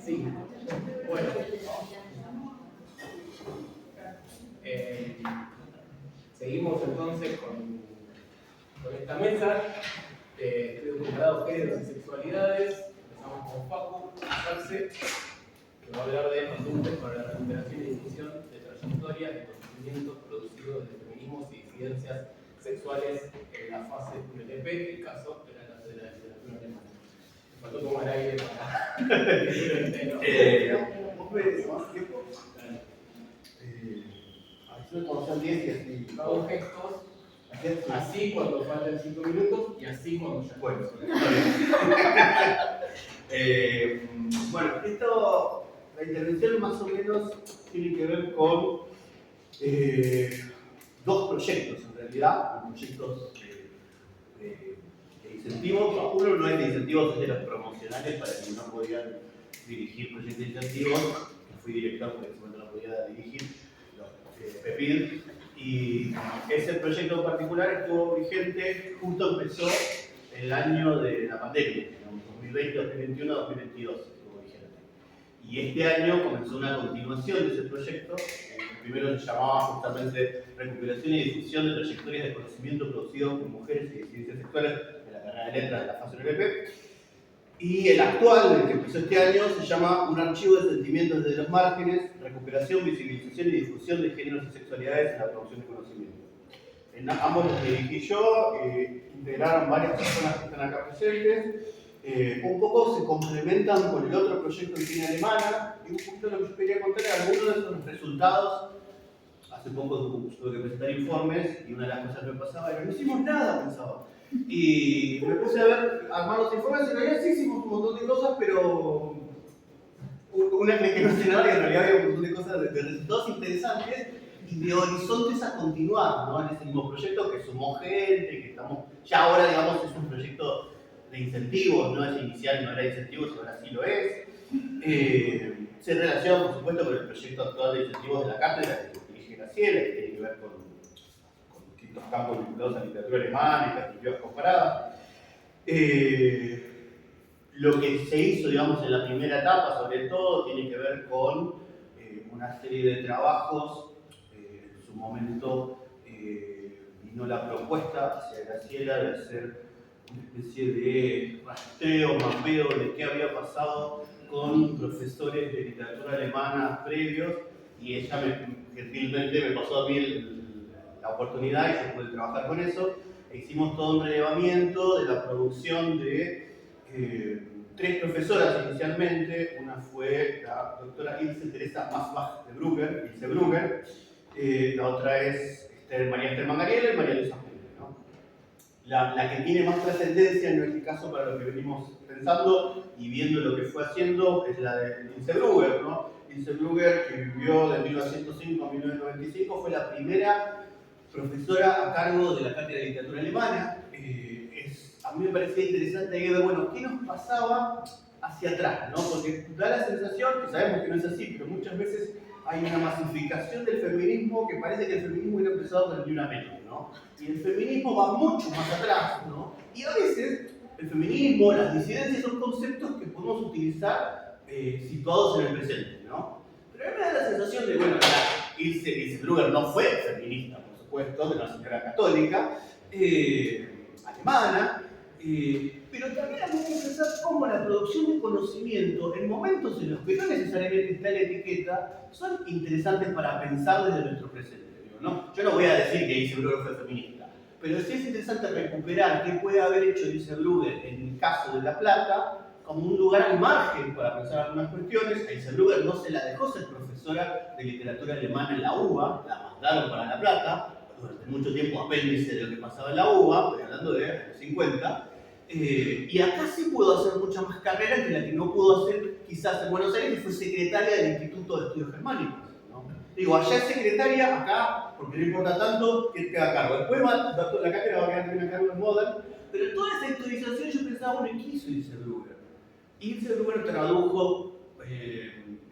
Sí. Bueno. Seguimos entonces con esta mesa de estudios comparados géneros y sexualidades. Empezamos con Facu Arce, que va a hablar de apuntes para la recuperación y difusión de trayectorias de conocimientos producidos de feminismos y disidencias sexuales en la fase UNLP, el caso de la literatura alemana. Me faltó tomar aire para ¿Vos me decís más tiempo? Cuando son 10 y así. hago gestos, así cuando faltan 5 minutos y así cuando ya Bueno, bueno, la intervención más o menos tiene que ver con dos proyectos en realidad, proyectos de incentivos. Uno no es de incentivos, es de los promocionales para quienes no podían dirigir proyectos de incentivos, que fui director porque en ese momento no podía dirigir, PEPID, y ese proyecto en particular estuvo vigente, justo empezó el año de la pandemia, 2020, 2021, 2022 estuvo vigente. Y este año comenzó una continuación de ese proyecto. Primero se llamaba justamente Recuperación y Difusión de Trayectorias de Conocimiento Producidos por Mujeres y Disidencias Sexuales de la carrera de Letras de la fase UNLP. Y el actual, el que empezó este año, se llama Un archivo de sentimientos desde los márgenes, recuperación, visibilización y difusión de géneros y sexualidades en la producción de conocimiento. En ambos los dirigí yo, integraron varias personas que están acá presentes. Un poco se complementan con el otro proyecto en línea alemana, y un poquito lo que yo quería contar era algunos de esos resultados. Hace poco tuve que presentar informes y una de las cosas que me pasaba era no hicimos nada, pensaba. Y me puse a ver, a armar los informes, y en realidad sí hicimos un montón de cosas, pero una que no sé nada, y en realidad había un montón de cosas, de resultados interesantes y de horizontes a continuar, ¿no? En ese mismo proyecto que sumó gente, que estamos, ya ahora digamos es un proyecto de incentivos, no es inicial, no era de incentivos, ahora sí lo es. Se relaciona, por supuesto, con el proyecto actual de incentivos de la cátedra que dirige Graciela, que tiene que ver con distintos campos vinculados a literatura alemana y perspectivas comparadas. Lo que se hizo, digamos, en la primera etapa, sobre todo, tiene que ver con una serie de trabajos. En su momento vino la propuesta hacia Graciela de hacer una especie de rastreo, mapeo de qué había pasado con profesores de literatura alemana previos, y ella gentilmente me pasó a mí la oportunidad y yo pude trabajar con eso. E hicimos todo un relevamiento de la producción de 3 profesoras inicialmente. Una fue la doctora Ilse Teresa Masbach de Brugger, Ilse Brugger. La otra es María Esther Mangariela y María Luisa Junge, ¿no? La que tiene más trascendencia en este caso para lo que venimos pensando y viendo lo que fue haciendo es la de Ilse Brugger, ¿no? Ilse Brugger, que vivió de 1905 a 1995, fue la primera profesora a cargo de la cátedra de literatura alemana. A mí me parecía interesante ahí ver, bueno, qué nos pasaba hacia atrás, ¿no? Porque da la sensación, que sabemos que no es así, pero muchas veces hay una masificación del feminismo que parece que el feminismo hubiera empezado con el Ni Una Menos, ¿no? Y el feminismo va mucho más atrás, ¿no? Y a veces el feminismo, las disidencias son conceptos que podemos utilizar situados en el presente, ¿no? Pero a mí me da la sensación de, bueno, Ilse Brugger no fue feminista, por supuesto, de una señora católica, alemana, pero también hay que pensar cómo la producción de conocimiento, en momentos en los que no necesariamente está la etiqueta, son interesantes para pensar desde nuestro presente, ¿no? Yo no voy a decir que Ilse Brugger fue feminista, pero sí es interesante recuperar qué puede haber hecho Ilse Brugger en el caso de La Plata, como un lugar al margen para pensar algunas cuestiones. A Ilse Brugger no se la dejó ser profesora de literatura alemana en la UBA, la mandaron para La Plata, durante mucho tiempo apéndice de lo que pasaba en la UBA, estoy hablando de los 50, y acá sí pudo hacer mucha más carrera que la que no pudo hacer quizás en Buenos Aires, que fue secretaria del Instituto de Estudios Germánicos, ¿no? Digo, allá es secretaria, acá, porque no importa tanto, que queda a cargo. Después la cátedra va a quedar también a cargo en Modern, pero en toda esa historización yo pensaba, bueno, ¿qué hizo Ilse Brugger? Ilse Brugger tradujo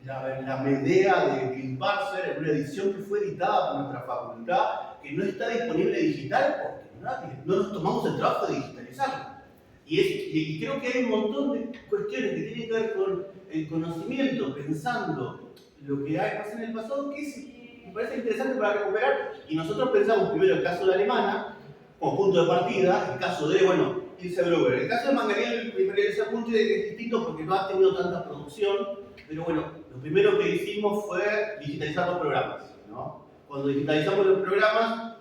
la Medea de Grimparzer en una edición que fue editada por nuestra facultad, que no está disponible digital porque no nos tomamos el trabajo de digitalizarla. Y creo que hay un montón de cuestiones que tienen que ver con el conocimiento, pensando lo que pasa en el pasado, que me parece interesante para recuperar. Y nosotros pensamos primero el caso de Alemana, como punto de partida, el caso de, bueno, Ilse Gruber. El caso de Manganiello, ese apunte es distinto porque no ha tenido tanta producción, pero bueno, lo primero que hicimos fue digitalizar los programas, ¿no? Cuando digitalizamos los programas,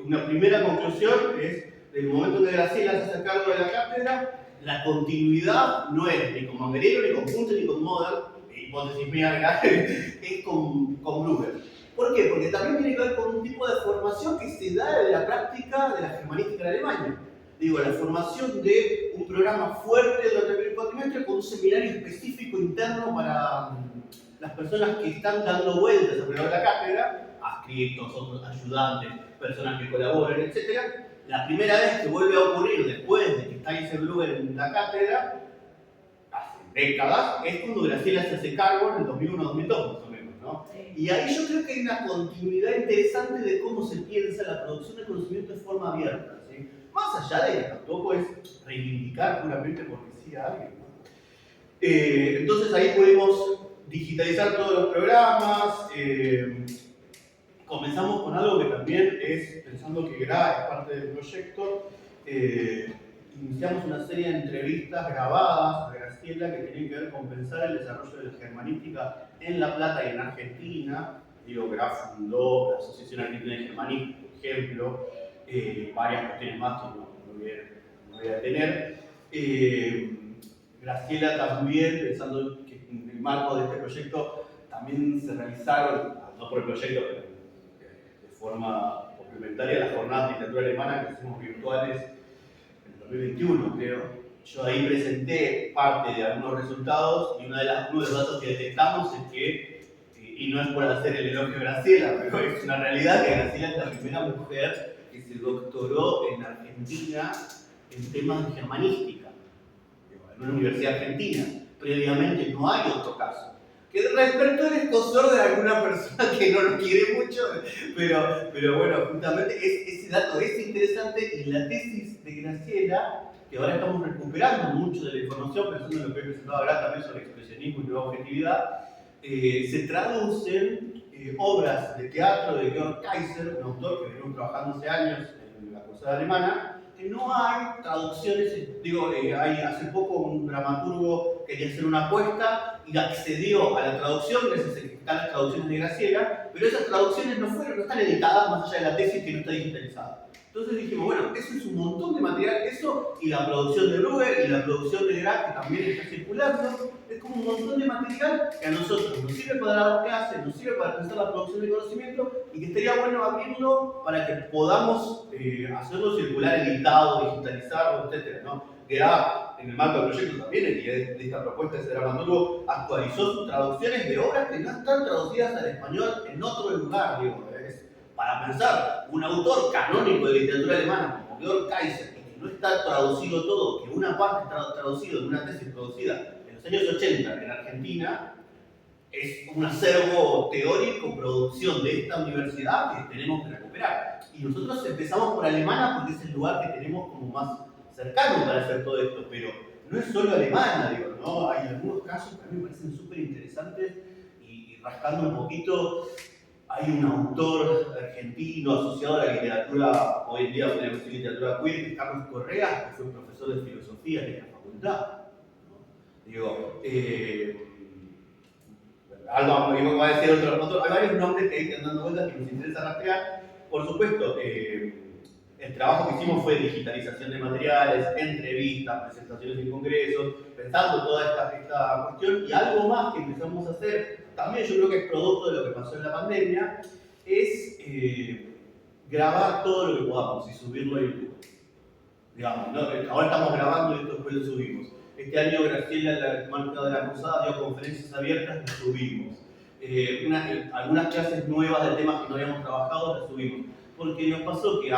una primera conclusión es, del momento que Graciela se hace cargo de la cátedra, la continuidad no es ni con Manganiello, ni con Punce, ni con Modern, hipótesis mía acá, es con Gruber. ¿Por qué? Porque también tiene que ver con un tipo de formación que se da en la práctica de la germanística en Alemania. Digo, la formación de un programa fuerte durante el cuatrimestre con un seminario específico interno para las personas que están dando vueltas alrededor de la cátedra, adscritos, otros ayudantes, personas que colaboran, etc. La primera vez que vuelve a ocurrir después de que está Ilse Gruber en la cátedra, hace décadas, es cuando Graciela se hace cargo en el 2001-2002 más o menos, ¿no? Sí. Y ahí yo creo que hay una continuidad interesante de cómo se piensa la producción de conocimiento de forma abierta, ¿sí? Más allá de que tampoco es reivindicar puramente porque sí a alguien, ¿no? Entonces ahí pudimos digitalizar todos los programas. Comenzamos con algo que también es, pensando que GRA es parte del proyecto, iniciamos una serie de entrevistas grabadas a Graciela que tienen que ver con pensar el desarrollo de la germanística en La Plata y en Argentina. Digo, GRA fundó la Asociación Argentina de Germanística, por ejemplo, varias cuestiones más que no voy a tener. Graciela también, pensando que en el marco de este proyecto también se realizaron, no por el proyecto, pero de forma complementaria, las jornadas de literatura alemana que hicimos virtuales en el 2021, creo. Yo ahí presenté parte de algunos resultados y uno de los datos que detectamos es que, y no es por hacer el elogio de Graciela, pero es una realidad que Graciela es la primera mujer que se doctoró en Argentina en temas de germanística, en una universidad argentina. Previamente no hay otro caso. Que despertó el escozor de alguna persona que no lo quiere mucho, pero bueno, justamente ese dato es interesante y la tesis de Graciela, que ahora estamos recuperando mucho de la información, pensando en lo que he presentado ahora también sobre expresionismo y nueva objetividad, se traducen obras de teatro de Georg Kaiser, un autor que venimos trabajando hace años en la cruzada alemana, que no hay traducciones. Digo, hace poco un dramaturgo quería hacer una apuesta y accedió a la traducción, gracias a que están las traducciones de Graciela, pero esas traducciones no están editadas más allá de la tesis que no está digitalizada. Entonces dijimos, bueno, eso es un montón de material, eso y la producción de Gruber y la producción de Graf, que también está circulando, es como un montón de material que a nosotros nos sirve para dar clases, nos sirve para pensar la producción de conocimiento y que estaría bueno abrirlo para que podamos hacerlo circular, editado, digitalizarlo, etc., ¿no? Graf, en el marco del proyecto también, y de esta propuesta de ese dramaturgo, actualizó sus traducciones de obras que no están traducidas al español en otro lugar, digo, para pensar, un autor canónico de literatura alemana como Georg Kaiser, que no está traducido todo, que una parte está traducido en una tesis producida en los años 80 en Argentina, es un acervo teórico, producción de esta universidad que tenemos que recuperar. Y nosotros empezamos por Alemana porque es el lugar que tenemos como más cercano para hacer todo esto, pero no es solo Alemana, digo, ¿no? Hay algunos casos que a mí me parecen súper interesantes y rascando un poquito. Hay un autor argentino asociado a la literatura, hoy en día una literatura queer, que es Carlos Correa, que fue profesor de filosofía en la facultad, ¿no? Digo, algo va a decir otro, hay varios nombres que hay que dando vueltas que nos interesa rastrear. Por supuesto, el trabajo que hicimos fue digitalización de materiales, entrevistas, presentaciones en congresos, pensando toda esta cuestión, y algo más que empezamos a hacer, también yo creo que es producto de lo que pasó en la pandemia, es grabar todo lo que podamos y subirlo a YouTube. Digamos, ¿no? Ahora estamos grabando y esto después lo subimos. Este año Graciela, en el marco de la cruzada, dio conferencias abiertas, las subimos. Algunas clases nuevas de temas que no habíamos trabajado, las subimos. Porque nos pasó que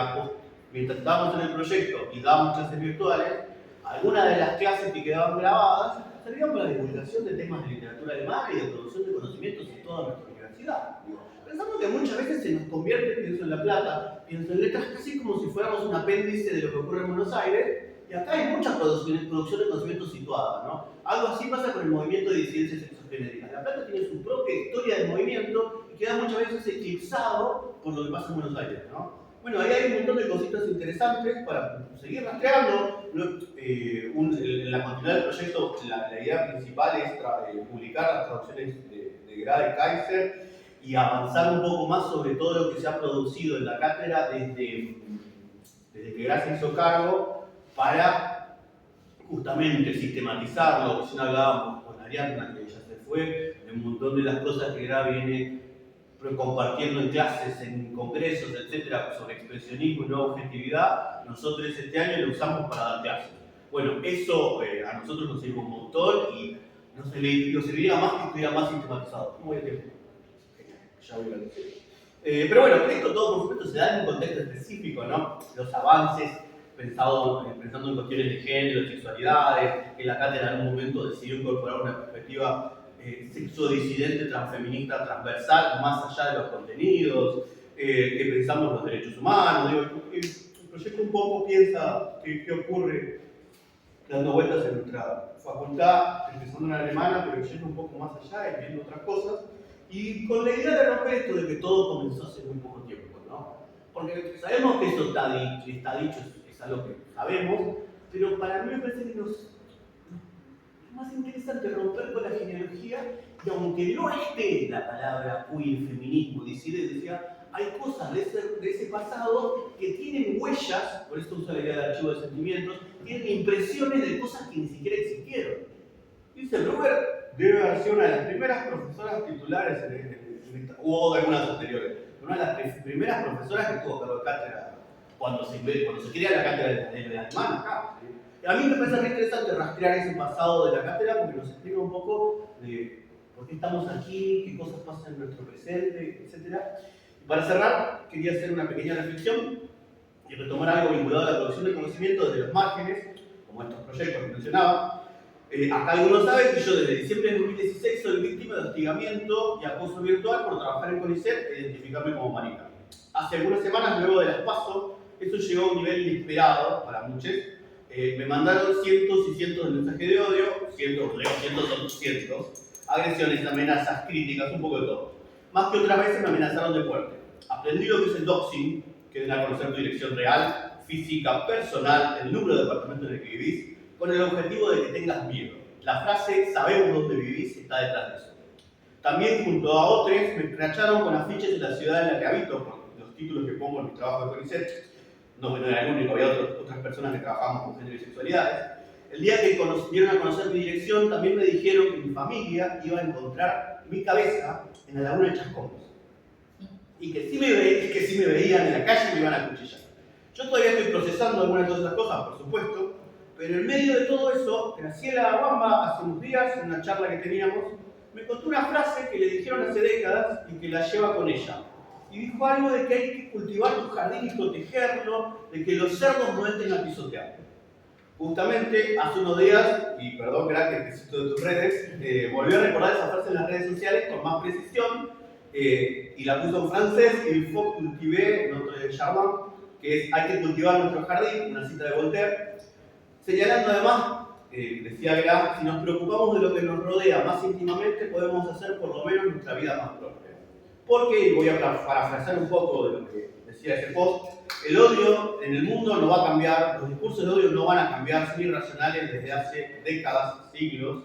mientras estábamos en el proyecto y dábamos clases virtuales, algunas de las clases que quedaban grabadas servían para la divulgación de temas de literatura alemana y de producción de conocimientos en toda nuestra universidad. Pensamos que muchas veces se nos convierte, pienso en La Plata, pienso en letras, casi como si fuéramos un apéndice de lo que ocurre en Buenos Aires, Y acá hay mucha producción de conocimiento situada, ¿no? Algo así pasa con el movimiento de disidencias sexogenéricas. La Plata tiene su propia historia de movimiento y queda muchas veces eclipsado por lo que pasa en Buenos Aires, ¿no? Bueno, ahí hay un montón de cositas interesantes para seguir rastreando. En la continuidad del proyecto, la idea principal es publicar las traducciones de Grade Kaiser y avanzar un poco más sobre todo lo que se ha producido en la cátedra desde que Gracia hizo cargo para justamente sistematizarlo. Recién hablábamos con Ariadna, que ya se fue, de un montón de las cosas que Gra viene compartiendo en clases, en congresos, etcétera, sobre expresionismo y nueva objetividad. Nosotros este año lo usamos para dar clases. Bueno, eso a nosotros nos sirve un montón y nos serviría más que estuviera más sistematizado. ¿Cómo voy a tiempo? Ya voy a decir. Pero bueno, esto todo por supuesto se da en un contexto específico, ¿no? Los avances pensando en cuestiones de género, sexualidades, que la cátedra en un momento decidió incorporar una perspectiva sexodisidente, transfeminista, transversal, más allá de los contenidos, que pensamos los derechos humanos. Digo, el proyecto un poco piensa qué ocurre dando vueltas en nuestra facultad, empezando en la alemana, pero yendo un poco más allá y viendo otras cosas. Y con la idea de romper esto de que todo comenzó hace muy poco tiempo, ¿no? Porque sabemos que eso está dicho, es algo que sabemos, pero para mí me parece que es más interesante romper con la genealogía, y aunque no esté la palabra queer, feminismo, disidencia, hay cosas de ese pasado que tienen huellas, por eso uso la idea de archivo de sentimientos, tienen impresiones de cosas que ni siquiera existieron. Dice Robert, debe haber sido una de las primeras profesoras titulares o de algunas anteriores, una de las primeras profesoras que tuvo cargo de cátedra cuando se crea la cátedra de alemán acá. A mí me parece muy interesante rastrear ese pasado de la cátedra porque nos explica un poco de por qué estamos aquí, qué cosas pasan en nuestro presente, etc. Y para cerrar, quería hacer una pequeña reflexión y retomar algo vinculado a la producción de conocimiento desde los márgenes, como estos proyectos que mencionaba. Acá algunos saben que yo desde diciembre de 2016 soy víctima de hostigamiento y acoso virtual por trabajar en CONICET e identificarme como marica. Hace algunas semanas, luego de las PASO, eso llegó a un nivel inesperado para muchos. Me mandaron cientos y cientos de mensajes de odio, cientos, agresiones, amenazas, críticas, un poco de todo. Más que otras veces me amenazaron de muerte. Aprendí lo que es el doxing, que es dar a conocer tu dirección real, física, personal, el número de departamento en el que vivís, con el objetivo de que tengas miedo. La frase "sabemos dónde vivís" está detrás de eso. También junto a otros me escracharon con afiches de la ciudad en la que habito, por los títulos que pongo en mi trabajo de CONICET. No era el único, había otras personas que trabajamos con género y sexualidades. El día que dieron a conocer mi dirección, también me dijeron que mi familia iba a encontrar mi cabeza en la laguna de Chascomús. Y que si me veían en la calle me iban a cuchillar. Yo todavía estoy procesando algunas de esas cosas, por supuesto, pero en medio de todo eso, Graciela Bamba, hace unos días, en una charla que teníamos, me contó una frase que le dijeron hace décadas y que la lleva con ella. Y dijo algo de que hay que cultivar tu jardín y protegerlo, de que los cerdos no entren a pisotear. Justamente hace unos días, y perdón, gracias que te cito de tus redes, volví a recordar esa frase en las redes sociales con más precisión, y la puso en francés, il faut cultiver notre jardin, que es hay que cultivar nuestro jardín, una cita de Voltaire, señalando además, decía Gra, si nos preocupamos de lo que nos rodea más íntimamente, podemos hacer por lo menos nuestra vida más próspera. Porque, y voy a parafrasear un poco de lo que decía ese post, el odio en el mundo no va a cambiar, los discursos de odio no van a cambiar, son irracionales desde hace décadas, siglos.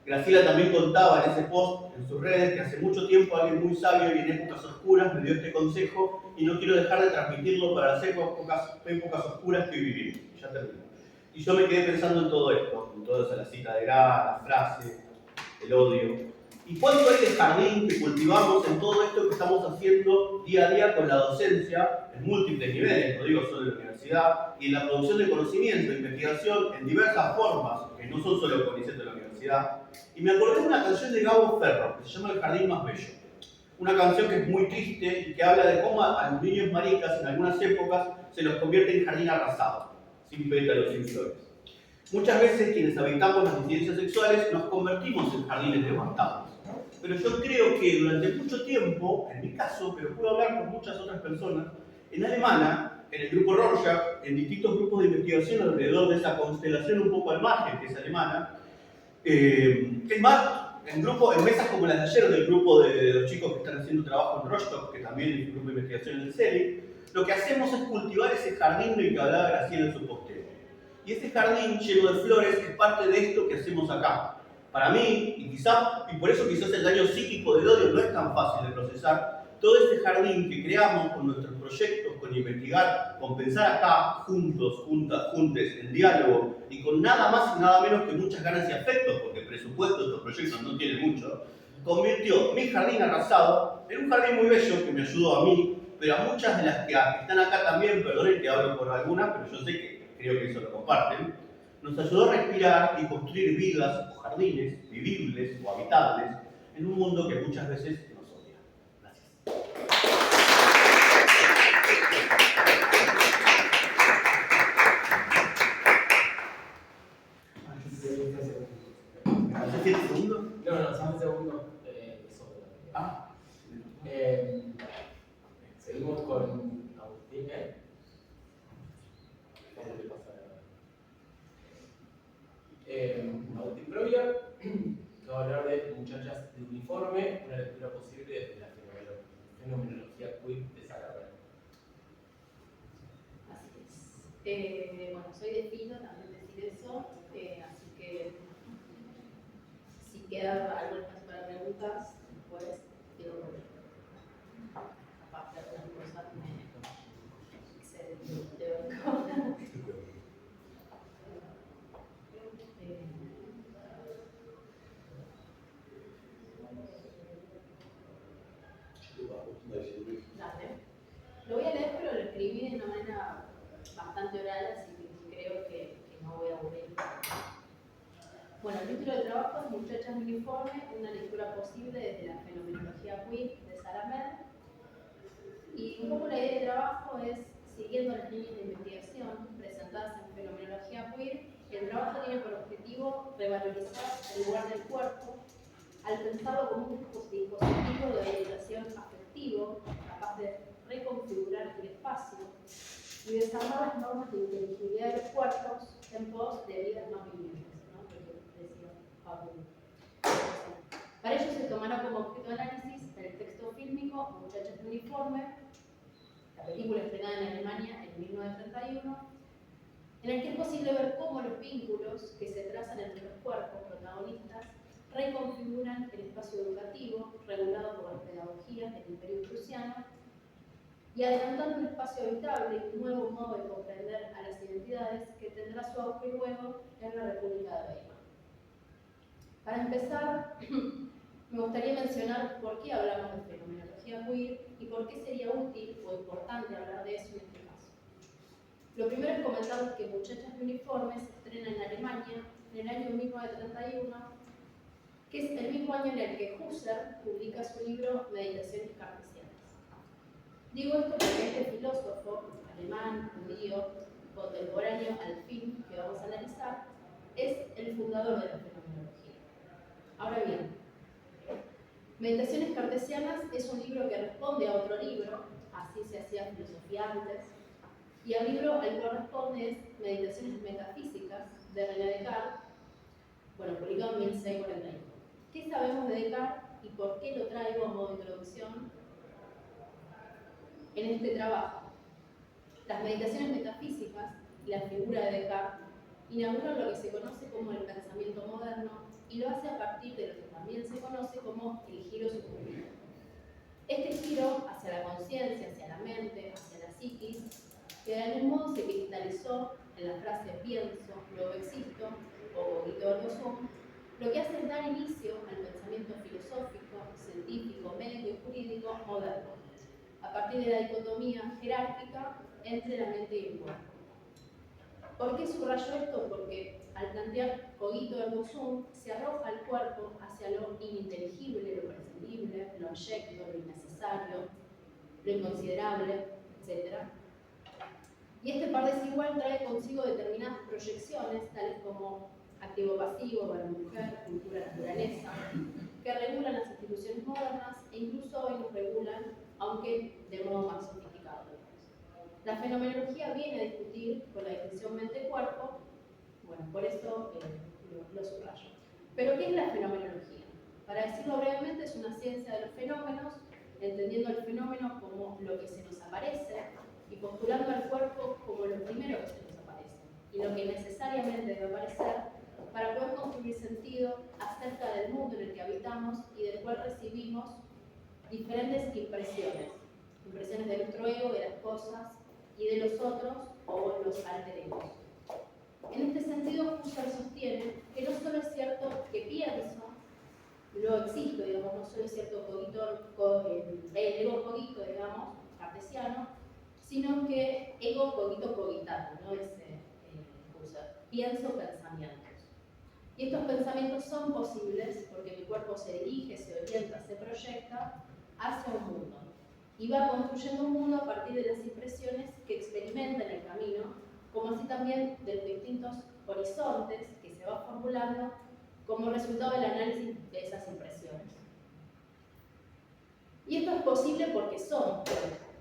Graciela también contaba en ese post, en sus redes, que hace mucho tiempo alguien muy sabio y en épocas oscuras me dio este consejo y no quiero dejar de transmitirlo para las épocas oscuras que hoy vivimos. Ya termino. Y yo me quedé pensando en todo esto, en toda esa la cita de Gra, la frase, el odio. ¿Y cuánto hay de jardín que cultivamos en todo esto que estamos haciendo día a día con la docencia en múltiples niveles, no digo solo en la universidad, y en la producción de conocimiento, investigación en diversas formas, que no son solo CONICET de la universidad? Y me acordé de una canción de Gabo Ferro, que se llama El Jardín Más Bello. Una canción que es muy triste y que habla de cómo a los niños maricas en algunas épocas se los convierte en jardín arrasado, sin pétalos, sin flores. Muchas veces quienes habitamos las disidencias sexuales nos convertimos en jardines devastados. Pero yo creo que durante mucho tiempo, en mi caso, pero puedo hablar con muchas otras personas, en Alemania en el grupo Rorschach, en distintos grupos de investigación alrededor de esa constelación un poco al margen, que es alemana. Es más, en mesas como las de ayer, del grupo de los chicos que están haciendo trabajo en Rostock, que también es un grupo de investigación en el CELI, lo que hacemos es cultivar ese jardín del que hablaba Graciela en su posteo. Y ese jardín lleno de flores es parte de esto que hacemos acá. Para mí, y por eso quizás el daño psíquico del odio no es tan fácil de procesar, todo este jardín que creamos con nuestros proyectos, con investigar, con pensar acá, juntos, juntes, en diálogo, y con nada más y nada menos que muchas ganas y afectos, porque el presupuesto de estos proyectos no tiene mucho, convirtió mi jardín arrasado en un jardín muy bello que me ayudó a mí, pero a muchas de las que están acá también, perdonen que hablo por algunas, pero yo sé que creo que eso lo comparten, nos ayudó a respirar y construir vidas o jardines vivibles o habitables en un mundo que muchas veces nos odia. Gracias. ¿Hace 7 segundos? No, 5 segundos. Seguimos con Agustín. Agustín Provia, que va a hablar de Muchachas de Uniforme, una lectura posible desde la fenomenología queer de Sara Bernard. Así es. Bueno, soy de Filo, también decir eso, así que si queda algo espacio para preguntas, después quiero volver. Aparte de algunas cosas me excede el teórico. Dale. Lo voy a leer, pero lo escribí de una manera bastante oral, así que creo que no voy a aburrir. Bueno, el título del trabajo es Muchachas de Uniforme, una lectura posible desde la fenomenología queer de Sara Bernard. Y un poco la idea de trabajo es, siguiendo las líneas de investigación presentadas en fenomenología queer, el trabajo tiene por objetivo revalorizar el lugar del cuerpo al pensarlo como un dispositivo de orientación afectivo, capaz de reconfigurar el espacio y desarmar las normas de inteligibilidad de los cuerpos en pos de vidas más vivibles, ¿no? Lo que decía Pablo. Para ello se tomará como objeto de análisis el texto fílmico Muchachas de Uniforme, la película estrenada en Alemania en 1931, en el que es posible ver cómo los vínculos que se trazan entre los cuerpos protagonistas reconfiguran el espacio educativo regulado por las pedagogías del Imperio Prusiano y adelantando un espacio habitable y un nuevo modo de comprender a las identidades que tendrá su auge luego en la República de Weimar. Para empezar, me gustaría mencionar por qué hablamos de fenomenología queer y por qué sería útil o importante hablar de eso en este caso. Lo primero es comentarles que Muchachas de Uniforme se estrena en Alemania en el año 1931, que es el mismo año en el que Husserl publica su libro Meditaciones cartesianas. Digo esto porque este filósofo alemán, judío, contemporáneo al fin que vamos a analizar, es el fundador de la fenomenología. Ahora bien, Meditaciones cartesianas es un libro que responde a otro libro, así se hacía filosofía antes, y al libro al cual responde es Meditaciones metafísicas de René Descartes, publicado en 1641. ¿Qué sabemos de Descartes y por qué lo traigo a modo de introducción en este trabajo? Las meditaciones metafísicas y la figura de Descartes inauguran lo que se conoce como el pensamiento moderno y lo hace a partir de lo que también se conoce como el giro subjetivo. Este giro hacia la conciencia, hacia la mente, hacia la psiquis, que de algún modo se cristalizó en la frase pienso, luego existo, o cogito ergo sum, lo que hace es dar inicio al pensamiento filosófico, científico, médico y jurídico moderno, a partir de la dicotomía jerárquica entre la mente y el cuerpo. ¿Por qué subrayo esto? Porque al plantear cogito ergo sum, se arroja al cuerpo hacia lo ininteligible, lo prescindible, lo abyecto, lo innecesario, lo inconsiderable, etc. Y este par desigual trae consigo determinadas proyecciones, tales como activo-pasivo, varón-mujer, cultura-naturaleza, que regulan las instituciones modernas e incluso hoy nos regulan, aunque de modo más sofisticado. La fenomenología viene a discutir con la distinción mente-cuerpo, bueno, por eso lo subrayo. Pero, ¿qué es la fenomenología? Para decirlo brevemente, es una ciencia de los fenómenos, entendiendo el fenómeno como lo que se nos aparece y postulando al cuerpo como lo primero que se nos aparece y lo que necesariamente debe aparecer para poder construir sentido acerca del mundo en el que habitamos y del cual recibimos diferentes impresiones de nuestro ego, de las cosas y de los otros o los alter egos. En este sentido, Husserl sostiene que no solo es cierto que pienso, luego existo, digamos, no solo es cierto el ego cogito, digamos, cartesiano, sino que ego cogito cogitato, ¿no? Husserl, pienso pensamientos. Y estos pensamientos son posibles porque mi cuerpo se dirige, se orienta, se proyecta hacia un mundo. Y va construyendo un mundo a partir de las impresiones que experimenta en el camino, como así también de los distintos horizontes que se va formulando como resultado del análisis de esas impresiones. Y esto es posible porque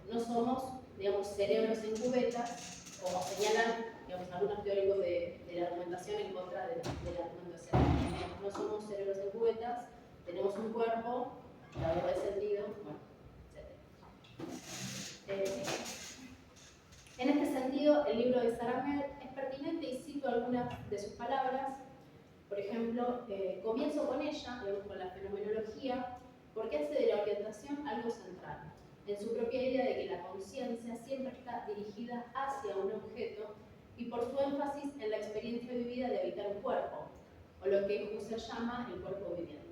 no somos, digamos, cerebros en cubetas, como señalan, digamos, algunos teóricos de la argumentación en contra de la argumentación. No somos cerebros en cubetas, tenemos un cuerpo, la verdad de sentido, bueno, etc. En este sentido, el libro de Sarah Med es pertinente y cito algunas de sus palabras. Por ejemplo, comienzo con ella, con la fenomenología, porque hace de la orientación algo central, en su propia idea de que la conciencia siempre está dirigida hacia un objeto y por su énfasis en la experiencia vivida de habitar un cuerpo, o lo que Husserl llama el cuerpo viviente.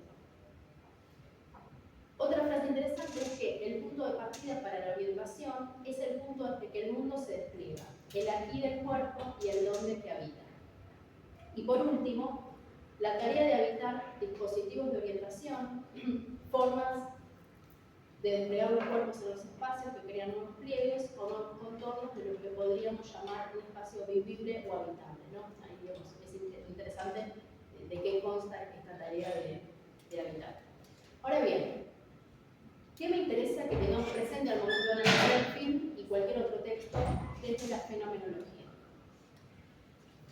Otra frase interesante es que el punto de partida para la orientación es el punto desde que el mundo se despliega, el aquí del cuerpo y el dónde que habita. Y por último, la tarea de habitar dispositivos de orientación, formas de desplegar los cuerpos en los espacios que crean nuevos pliegues o nuevos contornos de lo que podríamos llamar un espacio vivible o habitable, ¿no? Ahí digamos, es interesante de qué consta esta tarea de habitar. Ahora bien, ¿qué me interesa que tengamos presente al momento de analizar el film y cualquier otro texto desde la fenomenología?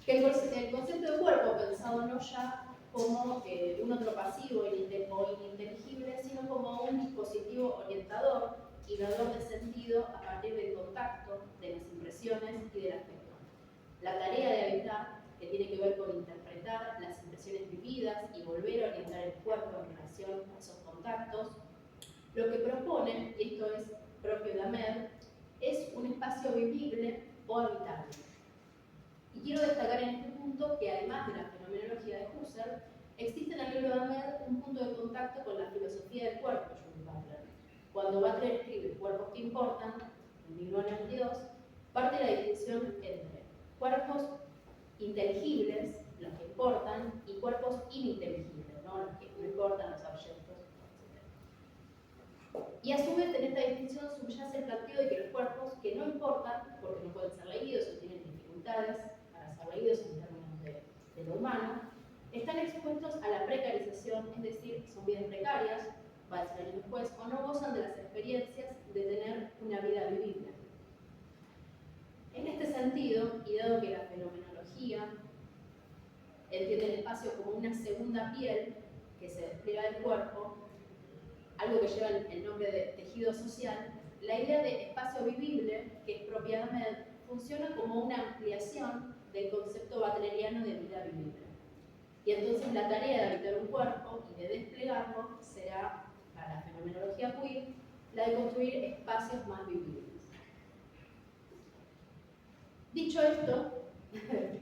Que el concepto de cuerpo, pensado no ya como un otro pasivo o ininteligible, sino como un dispositivo orientador y dador de sentido a partir del contacto, de las impresiones y del afecto. La tarea de habitar, que tiene que ver con interpretar las impresiones vividas y volver a orientar el cuerpo en relación a esos contactos, lo que propone, y esto es propio de Amer, es un espacio vivible o habitable. Y quiero destacar en este punto que además de la fenomenología de Husserl, existe en el libro de Amer un punto de contacto con la filosofía del cuerpo, Judith Butler. Cuando Butler escribe Cuerpos que importan, en 1992, parte de la distinción entre cuerpos inteligibles, los que importan, y cuerpos ininteligibles, ¿no? Los que no importan, los objetos, etc. Y a su vez, en esta distinción subyace el planteo de que los cuerpos que no importan, porque no pueden ser leídos o tienen dificultades para ser leídos en términos de lo humano, están expuestos a la precarización, es decir, son vidas precarias, va a decir años después, o no gozan de las experiencias de tener una vida vivible. En este sentido, y dado que la fenomenología entiende el espacio como una segunda piel que se despliega del cuerpo, algo que lleva el nombre de tejido social, la idea de espacio vivible, que es propia de Ahmed, funciona como una ampliación del concepto butleriano de vida vivible. Y entonces la tarea de habitar un cuerpo y de desplegarlo será, para la fenomenología queer, la de construir espacios más vivibles. Dicho esto,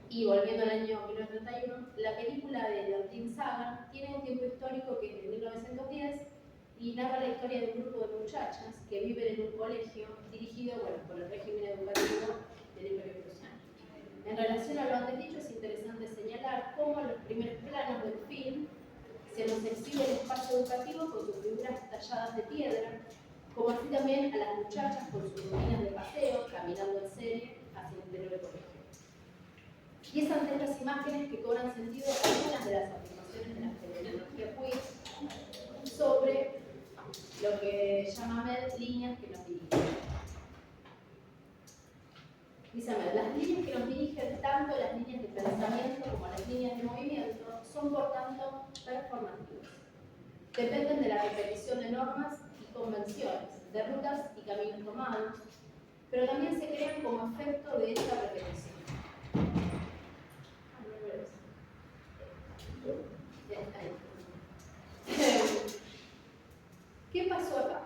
y volviendo al año 1931, la película de Leontine Sagan tiene un tiempo histórico que es de 1910 y narra la historia de un grupo de muchachas que viven en un colegio dirigido por el régimen educativo del Imperio Prusiano. En relación a lo antes dicho, es interesante señalar cómo en los primeros planos del film se nos exhibe el espacio educativo con sus figuras talladas de piedra, como así también a las muchachas con sus rutinas de paseo, caminando en serie hacia el interior del colegio. Y es ante estas imágenes que cobran sentido algunas de las afirmaciones de la fenomenología queer sobre lo que llama Med líneas que nos dirigen. Dice, las líneas que nos dirigen, tanto las líneas de pensamiento como las líneas de movimiento, son por tanto performativas. Dependen de la repetición de normas y convenciones, de rutas y caminos tomados, pero también se crean como efecto de esta repetición. ¿Qué pasó acá?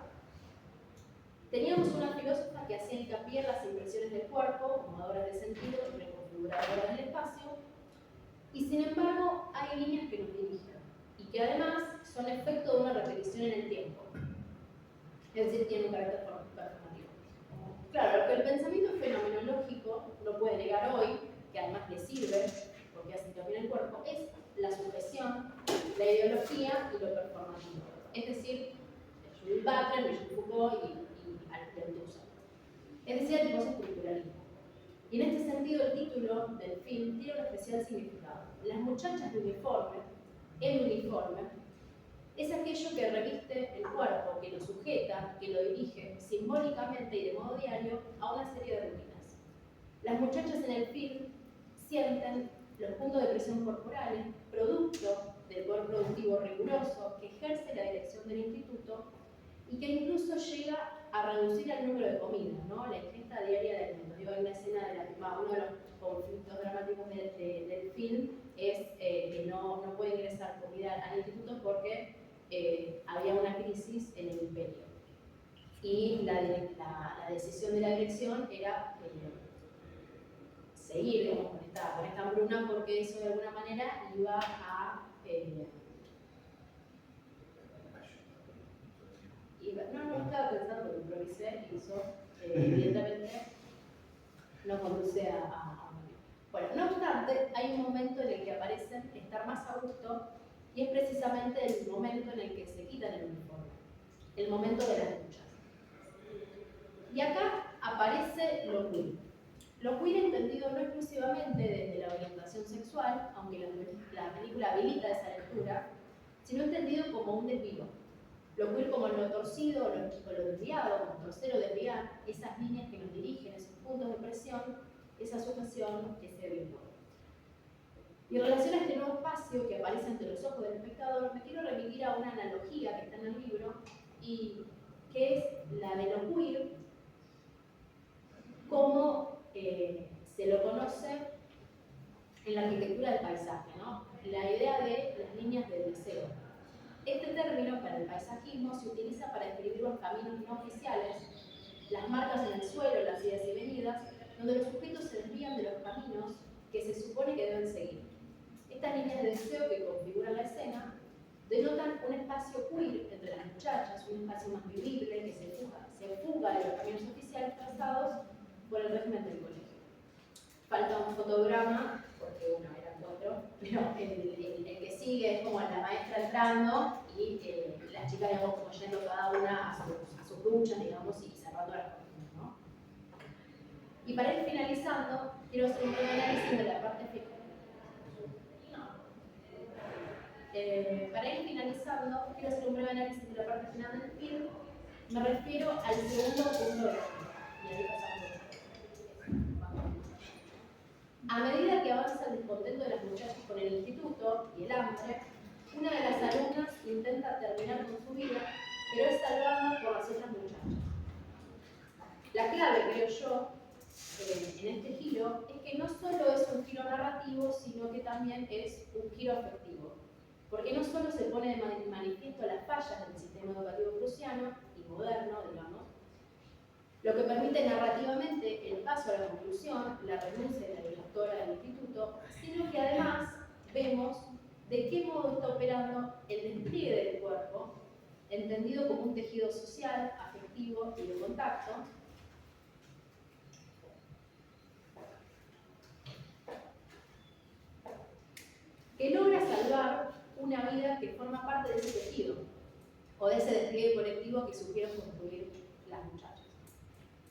Teníamos una filósofa que hacía hincapié en las impresiones del cuerpo, formadoras de sentido y reconfiguradoras del espacio, y sin embargo hay líneas que nos dirigen, y que además son efecto de una repetición en el tiempo. Es decir, tienen un carácter performativo. Claro, lo que el pensamiento fenomenológico no puede negar hoy, que además le sirve, porque hace hincapié en el cuerpo, es la sujeción, la ideología y lo performativo. Es decir, Judith Butler, Michel Foucault y Althusser. Es decir, el postestructuralismo. Y en este sentido, el título del film tiene un especial significado. Las muchachas de uniforme, el uniforme, es aquello que reviste el cuerpo, que lo sujeta, que lo dirige simbólicamente y de modo diario a una serie de rutinas. Las muchachas en el film sienten los puntos de presión corporales, producto del poder productivo riguroso que ejerce la dirección del instituto y que incluso llega a reducir el número de comidas, ¿no? La ingesta diaria de alimentos. Digo, hay una escena uno de los conflictos dramáticos del film es que no puede ingresar comida al instituto porque había una crisis en el imperio. Y la decisión de la dirección era seguir, digamos, con esta hambruna, porque eso de alguna manera iba a no estaba pensando, lo improvisé y eso evidentemente no conduce a morir. Bueno, no obstante, hay un momento en el que aparecen estar más a gusto y es precisamente el momento en el que se quitan el uniforme, el momento de las luchas. Y acá aparece lo queer. Lo queer entendido no exclusivamente desde la orientación sexual, aunque la película habilita esa lectura, sino entendido como un desvío. Lo queer como lo torcido o lo desviado, como torcer o desviar, esas líneas que nos dirigen, esos puntos de presión, esa sujeción, ese vínculo. Y en relación a este nuevo espacio que aparece ante los ojos del espectador, me quiero remitir a una analogía que está en el libro, y que es la de lo queer, como se lo conoce en la arquitectura del paisaje, ¿no? La idea de las líneas del deseo. Este término para el paisajismo se utiliza para describir los caminos no oficiales, las marcas en el suelo, las idas y venidas, donde los sujetos se desvían de los caminos que se supone que deben seguir. Estas líneas de deseo que configuran la escena denotan un espacio queer entre las muchachas, un espacio más vivible que se fuga de los caminos oficiales trazados por el régimen del colegio. Falta un fotograma, porque uno eran 4, pero el que sigue es como la maestra entrando y las chicas, digamos, como yendo cada una a sus luchas, digamos, y cerrando las cortinas, ¿no? Y para ir finalizando, quiero hacer un breve análisis de la parte final. Para ir finalizando, quiero hacer un breve análisis de la parte final del film. Me refiero al segundo punto de la y ahí pasamos. A medida que avanza el descontento de las muchachas con el instituto y el hambre, una de las alumnas intenta terminar con su vida, pero es salvada por las otras muchachas. La clave, creo yo, en este giro, es que no solo es un giro narrativo, sino que también es un giro afectivo. Porque no solo se pone de manifiesto las fallas del sistema educativo prusiano y moderno, digamos, lo que permite narrativamente el paso a la conclusión, la renuncia de la directora del instituto, sino que además vemos de qué modo está operando el despliegue del cuerpo, entendido como un tejido social, afectivo y de contacto, que logra salvar una vida que forma parte de ese tejido, o de ese despliegue colectivo que supieron construir las muchachas.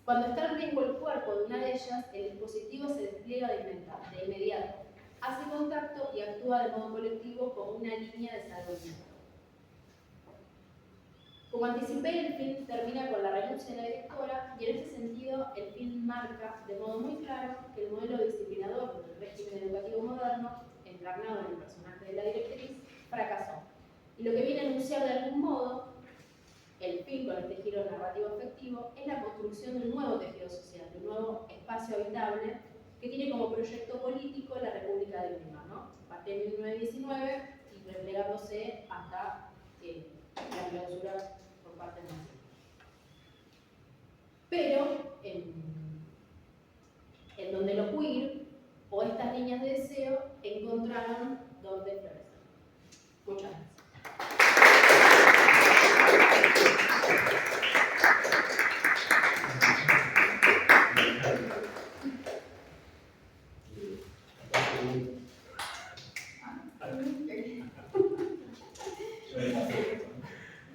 Cuando está en riesgo el cuerpo de una de ellas, el dispositivo se despliega de inmediato, hace contacto y actúa de modo colectivo como una línea de salvamento. Como Como anticipé, el film termina con la renuncia de la directora y en ese sentido el film marca de modo muy claro que el modelo disciplinador del régimen educativo moderno, encarnado en el personaje de la directriz, fracasó. Y lo que viene a anunciar de algún modo el film con este giro narrativo efectivo es la construcción de un nuevo tejido social, de un nuevo espacio habitable que tiene como proyecto político la República de Lima, ¿no? A partir de 1919 y replegándose hasta la clausura por parte del nazismo. Pero en donde los queer o estas líneas de deseo encontraron donde florecer. Muchas gracias.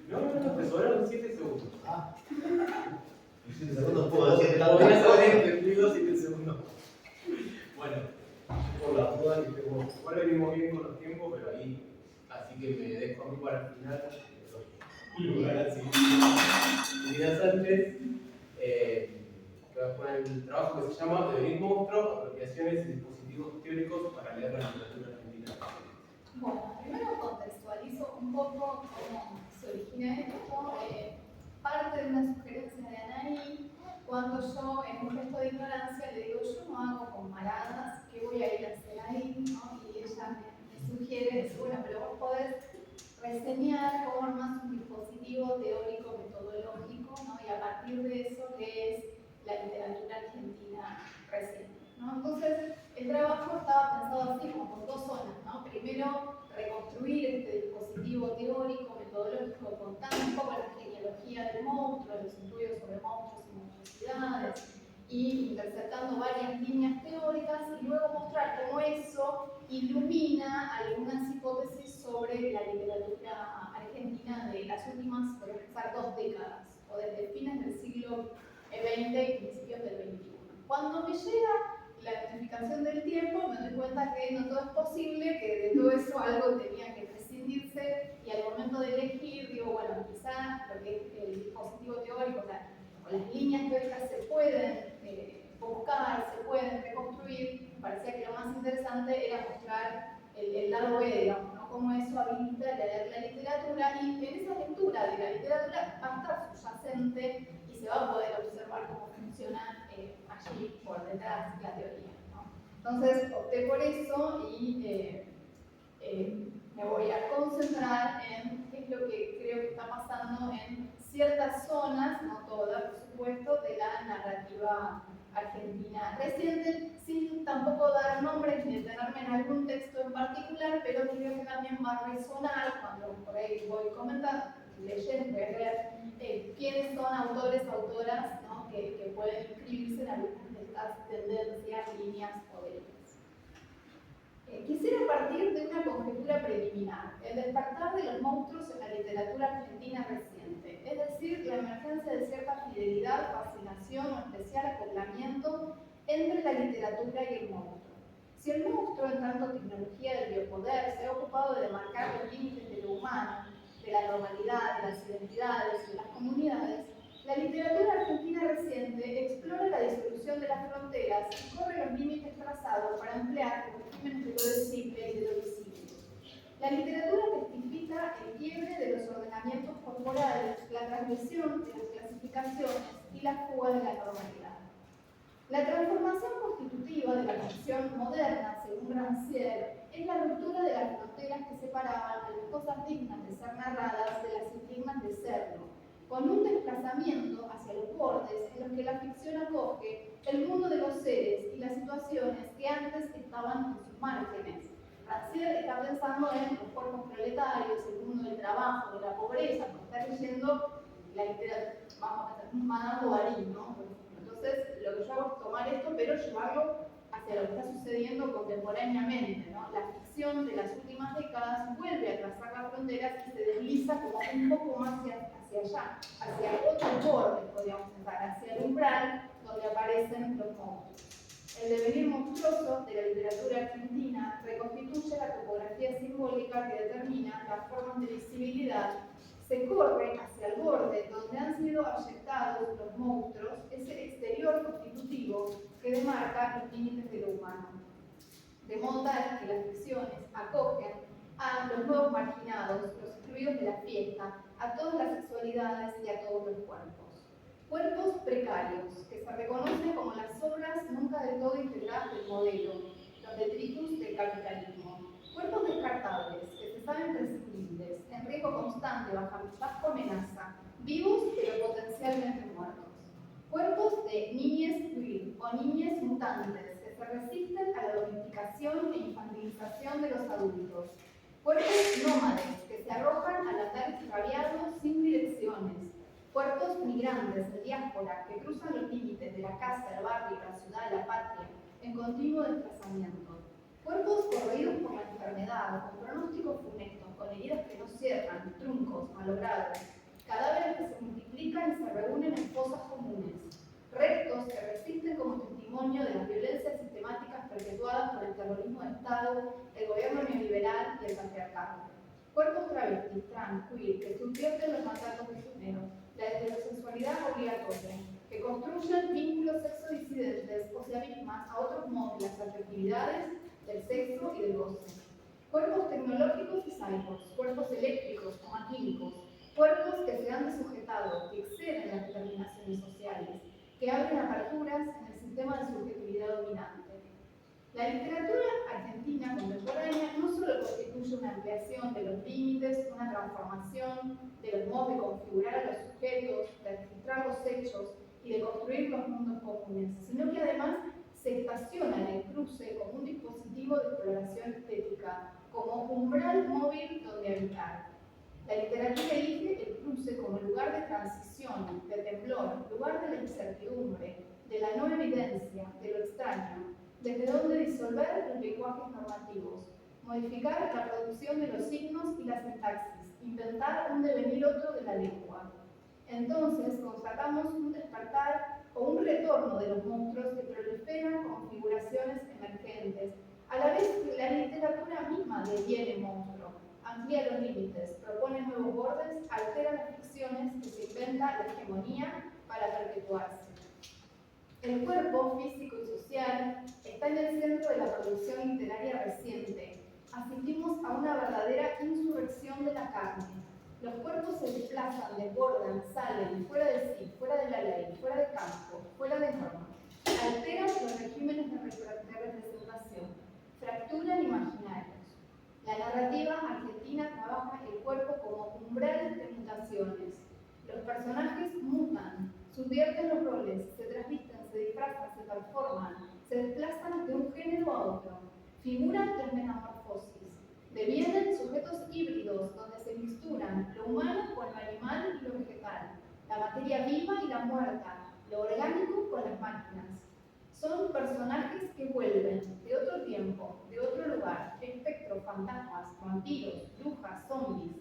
No, te sobraron 7 segundos. Ah. 7 segundos puedo decir tanto. Podrías haber entendido 7 segundos. Bueno, por las dudas, igual venimos bien con los tiempos, pero ahí, así que me dejo a mí para el final. Un lugar así. Días antes, que va a poner el trabajo que se llama Devenir monstruo, apropiaciones y dispositivos teóricos para leer la literatura argentina. Bueno, primero contextualizo un poco cómo se origina esto. Parte de una sugerencia de Anaí, cuando yo, en un gesto de ignorancia, le digo, yo no hago comparadas, ¿qué voy a ir a hacer ahí? ¿No? Y ella me sugiere, dice, bueno, pero vos podés reseñar cómo armás un dispositivo teórico metodológico, ¿no? Y a partir de eso, ¿qué es la literatura argentina reciente? ¿No? Entonces, el trabajo estaba pensado así, como con dos zonas, ¿no? Primero, reconstruir este dispositivo teórico, metodológico, contando un poco la genealogía del monstruo, los estudios sobre monstruos y monstruosidades, y interceptando varias líneas teóricas, y luego mostrar cómo eso ilumina algunas hipótesis sobre la literatura argentina de las últimas, por ejemplo, 2 décadas, o desde fines del siglo XX y principios del XXI. Cuando me llega la notificación del tiempo, me doy cuenta que no todo es posible, que de todo eso algo tenía que prescindirse, y al momento de elegir, digo, bueno, quizá lo que es el dispositivo teórico, o las líneas teóricas se pueden buscar, se pueden reconstruir. Me parecía que lo más interesante era mostrar el lado B, digamos, ¿no? Cómo eso habilita leer la literatura, y en esa lectura de la literatura va a estar subyacente y se va a poder observar cómo funciona allí por detrás la teoría, ¿no? Entonces opté por eso y me voy a concentrar en qué es lo que creo que está pasando en ciertas zonas, no todas, por supuesto, de la narrativa argentina reciente, sin tampoco dar nombres ni detenerme en algún texto en particular, pero creo que también va a resonar cuando por ahí voy comentando, leyendo, voy a leer quiénes son autores, autoras, ¿no? que pueden inscribirse en algunas de estas tendencias, líneas o derivadas. Quisiera partir de una conjetura preliminar, el despertar de los monstruos en la literatura argentina reciente, es decir, la emergencia de cierta fidelidad, fascinación o especial acoplamiento entre la literatura y el monstruo. Si el monstruo, en tanto tecnología del biopoder, se ha ocupado de demarcar los límites de lo humano, de la normalidad, de las identidades, de las comunidades, la literatura argentina reciente explora la disolución de las fronteras y corre los límites trazados para emplear los regímenes de lo decible y de lo visible. La literatura testifica el quiebre de los ordenamientos corporales, la transgresión de las clasificaciones y la fuga de la normalidad. La transformación constitutiva de la ficción moderna, según Rancière, es la ruptura de las fronteras que separaban a las cosas dignas de ser narradas de las indignas de serlo, con un desplazamiento hacia los bordes en los que la ficción acoge el mundo de los seres y las situaciones que antes estaban en sus márgenes. Rancière está pensando en los cuerpos proletarios, el mundo del trabajo, de la pobreza, cuando está leyendo la literatura, vamos a hacer un Madame Bovary, ¿no? Entonces, lo que yo hago es tomar esto, pero llevarlo hacia lo que está sucediendo contemporáneamente, ¿no? La ficción de las últimas décadas vuelve a trazar las fronteras y se desliza como un poco más hacia allá, hacia otros bordes, podríamos pensar, hacia el umbral donde aparecen los monstruos. El devenir monstruoso de la literatura argentina reconstituye la topografía simbólica que determina las formas de visibilidad se corre hacia el borde donde han sido ayectados los monstruos, es el exterior constitutivo que demarca los límites de lo humano. De modo tal que las ficciones acogen a los nuevos marginados, los excluidos de la fiesta, a todas las sexualidades y a todos los cuerpos. Cuerpos precarios, que se reconocen como las obras nunca del todo integradas del modelo, los detritus del capitalismo. Cuerpos descartables, que se saben prescindibles, en riesgo constante bajo amenaza, vivos pero potencialmente muertos. Cuerpos de niñes queer o niñes mutantes, que se resisten a la domesticación e infantilización de los adultos. Cuerpos nómades, que se arrojan al andar extraviados sin direcciones. Cuerpos migrantes de diáspora, que cruzan los límites de la casa, el barrio, la ciudad, la patria, en continuo desplazamiento. Cuerpos corroídos por la enfermedad, con pronósticos funestos, con heridas que no cierran, truncos, malogrados, cadáveres que se multiplican y se reúnen en fosas comunes, restos que resisten como testimonio de las violencias sistemáticas perpetuadas por el terrorismo de Estado, el gobierno neoliberal y el patriarcado. Cuerpos travestis, trans, queer, que subvierten los mandatos de género, la heterosexualidad obligatoria, que construyen vínculos sexodisidentes o se abisman a otros modos de las afectividades, del sexo y del goce. Cuerpos tecnológicos y cyborgs, cuerpos eléctricos o maquínicos, cuerpos que se han desujetado, que exceden las determinaciones sociales, que abren aperturas en el sistema de subjetividad dominante. La literatura argentina contemporánea no solo constituye una ampliación de los límites, una transformación de los modos de configurar a los sujetos, de registrar los hechos y de construir los mundos comunes, sino que además se estaciona en el cruce como un dispositivo de exploración estética, como umbral móvil donde habitar. La literatura elige el cruce como lugar de transición, de temblor, lugar de la incertidumbre, de la no evidencia, de lo extraño, desde donde disolver los lenguajes normativos, modificar la producción de los signos y la sintaxis, inventar un devenir otro de la lengua. Entonces constatamos un despertar o un retorno de los monstruos que proliferan con configuraciones emergentes, a la vez que la literatura misma deviene monstruo, amplía los límites, propone nuevos bordes, altera las ficciones que se inventa la hegemonía para perpetuarse. El cuerpo físico y social está en el centro de la producción literaria reciente. Asistimos a una verdadera insurrección de la carne. Los cuerpos se desplazan, desbordan, salen, fuera de sí, fuera de la ley, fuera de campo, fuera de norma. Alteran los regímenes de representación, fracturan imaginarios. La narrativa argentina trabaja el cuerpo como umbral de mutaciones. Los personajes mutan, subvierten los roles, se transvisten, se disfrazan, se transforman, se desplazan de un género a otro, figuran las metamorfosis, devienen sujetos híbridos donde se mixturan lo humano con lo animal y lo vegetal, la materia viva y la muerta, lo orgánico con las máquinas. Son personajes que vuelven de otro tiempo, de otro lugar, espectros, fantasmas, vampiros, brujas, zombies.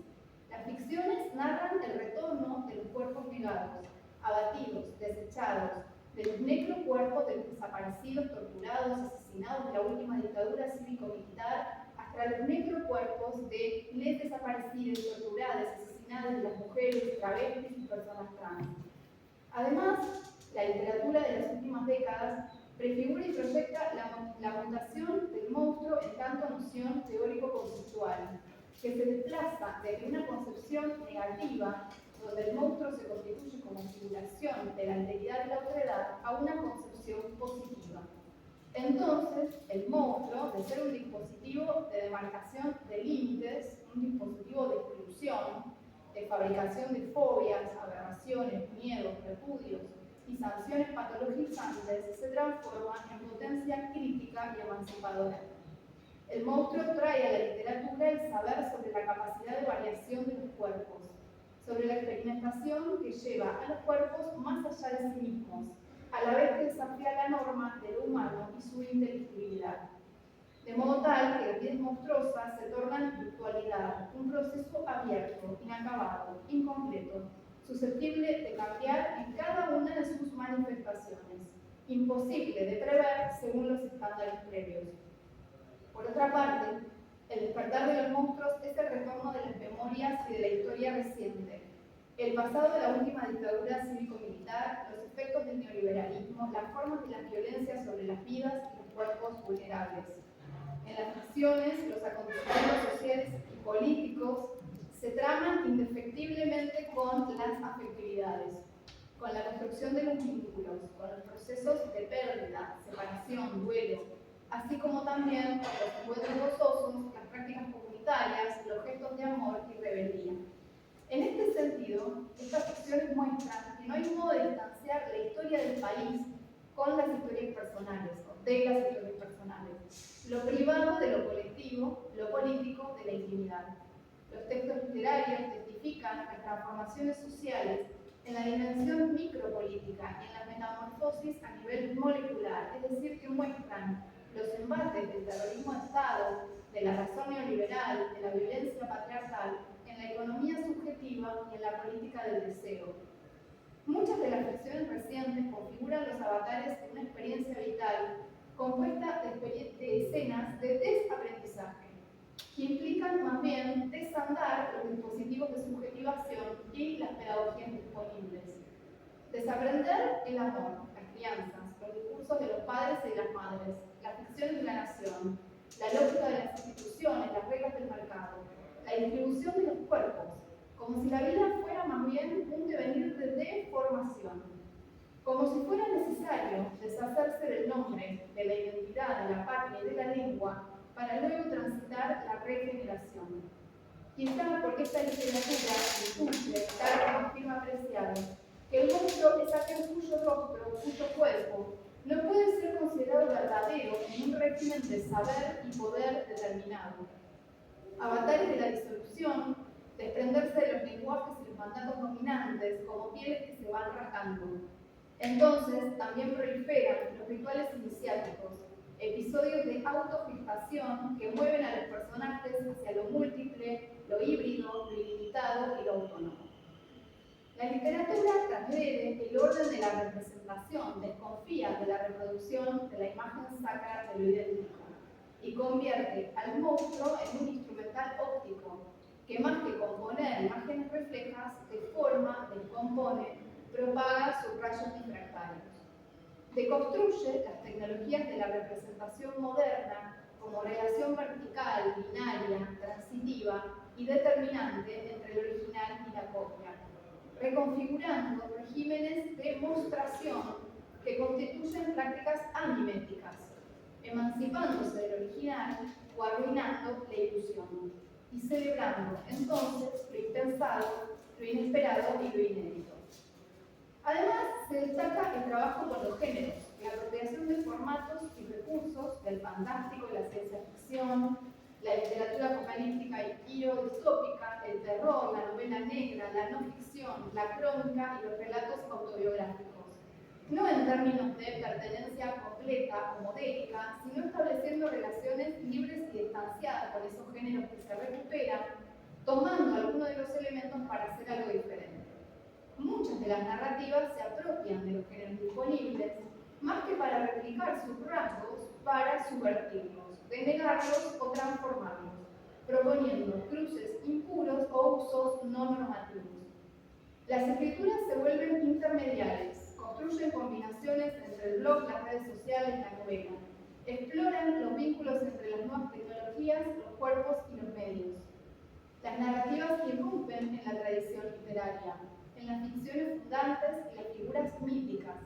Las ficciones narran el retorno de los cuerpos negados, abatidos, desechados, de los necrocuerpos de los desaparecidos, torturados, asesinados de la última dictadura cívico-militar, hasta los necrocuerpos de les desaparecidos, torturadas, asesinadas de las mujeres, travestis y personas trans. Además, la literatura de las últimas décadas prefigura y proyecta la mutación del monstruo en tanto noción teórico-conceptual, que se desplaza desde una concepción negativa, donde el monstruo se constituye como figuración de la alteridad y la otredad, a una concepción positiva. Entonces, el monstruo, de ser un dispositivo de demarcación de límites, un dispositivo de exclusión, de fabricación de fobias, aberraciones, miedos, repudios y sanciones patologizantes, se transforma en potencia crítica y emancipadora. El monstruo trae a la literatura el saber sobre la capacidad de variación de los cuerpos, sobre la experimentación que lleva a los cuerpos más allá de sí mismos, a la vez que desafía la norma de lo humano y su inteligibilidad. De modo tal que las vidas monstruosas se tornan virtualidad, un proceso abierto, inacabado, incompleto, susceptible de cambiar en cada una de sus manifestaciones, imposible de prever según los estándares previos. Por otra parte, el despertar de los monstruos es el retorno de las memorias y de la historia reciente, el pasado de la última dictadura cívico-militar, los efectos del neoliberalismo, las formas de la violencia sobre las vidas y los cuerpos vulnerables. En las ficciones, los acontecimientos sociales y políticos se traman indefectiblemente con las afectividades, con la construcción de los vínculos, con los procesos de pérdida, separación, duelo, así como también con los encuentros gozosos, las prácticas comunitarias, los gestos de amor y rebeldía. En este sentido, estas ficciones muestran que no hay modo de distanciar la historia del país con las historias personales, o de las historias personales, lo privado de lo colectivo, lo político de la intimidad. Los textos literarios testifican las transformaciones sociales en la dimensión micropolítica y en la metamorfosis a nivel molecular, es decir, que muestran los embates del terrorismo de Estado, de la razón neoliberal, de la violencia patriarcal, en la economía subjetiva y en la política del deseo. Muchas de las ficciones recientes configuran los avatares de una experiencia vital compuesta de escenas de desaprendizaje, que implican más bien desandar los dispositivos de subjetivación y las pedagogías disponibles. Desaprender el amor, las crianzas, los discursos de los padres y de las madres, las ficciones de la nación, la lógica de las instituciones, las reglas del mercado, la distribución de los cuerpos, como si la vida fuera más bien un devenir de deformación, como si fuera necesario deshacerse del nombre, de la identidad, de la patria y de la lengua, para luego transitar la regeneración. Quizá porque esta literatura incluye, tal como afirma Preciado, que el monstruo es aquel cuyo rostro, cuyo cuerpo, no puede ser considerado verdadero en un régimen de saber y poder determinado. Avatares de la disolución, desprenderse de los lenguajes y los mandatos dominantes como pieles que se van rasgando. Entonces también proliferan los rituales iniciáticos, episodios de autofijación que mueven a los personajes hacia lo múltiple, lo híbrido, lo ilimitado y lo autónomo. La literatura transgrede el orden de la representación, desconfía de la reproducción de la imagen sacra de lo idéntico y convierte al monstruo en un instrumental óptico que más que componer imágenes reflejas, deforma, descompone, propaga sus rayos difractarios. Deconstruye las tecnologías de la representación moderna como relación vertical, binaria, transitiva y determinante entre el original y la copia, reconfigurando regímenes de mostración que constituyen prácticas amiméticas, emancipándose del original o arruinando la ilusión, y celebrando entonces lo impensado, lo inesperado y lo inédito. Además, se destaca el trabajo con los géneros, la apropiación de formatos y recursos del fantástico, la ciencia ficción, la literatura apocalíptica y distópica, el terror, la novela negra, la no ficción, la crónica y los relatos autobiográficos. No en términos de pertenencia completa o modélica, sino estableciendo relaciones libres y distanciadas con esos géneros que se recuperan, tomando algunos de los elementos para hacer algo diferente. Muchas de las narrativas se apropian de los géneros disponibles, más que para replicar sus rasgos, para subvertirlos, denegarlos o transformarlos, proponiendo cruces impuros o usos no normativos. Las escrituras se vuelven intermediarias, construyen combinaciones entre el blog, las redes sociales y la novela, exploran los vínculos entre las nuevas tecnologías, los cuerpos y los medios. Las narrativas irrumpen en la tradición literaria, en las ficciones fundantes y las figuras míticas,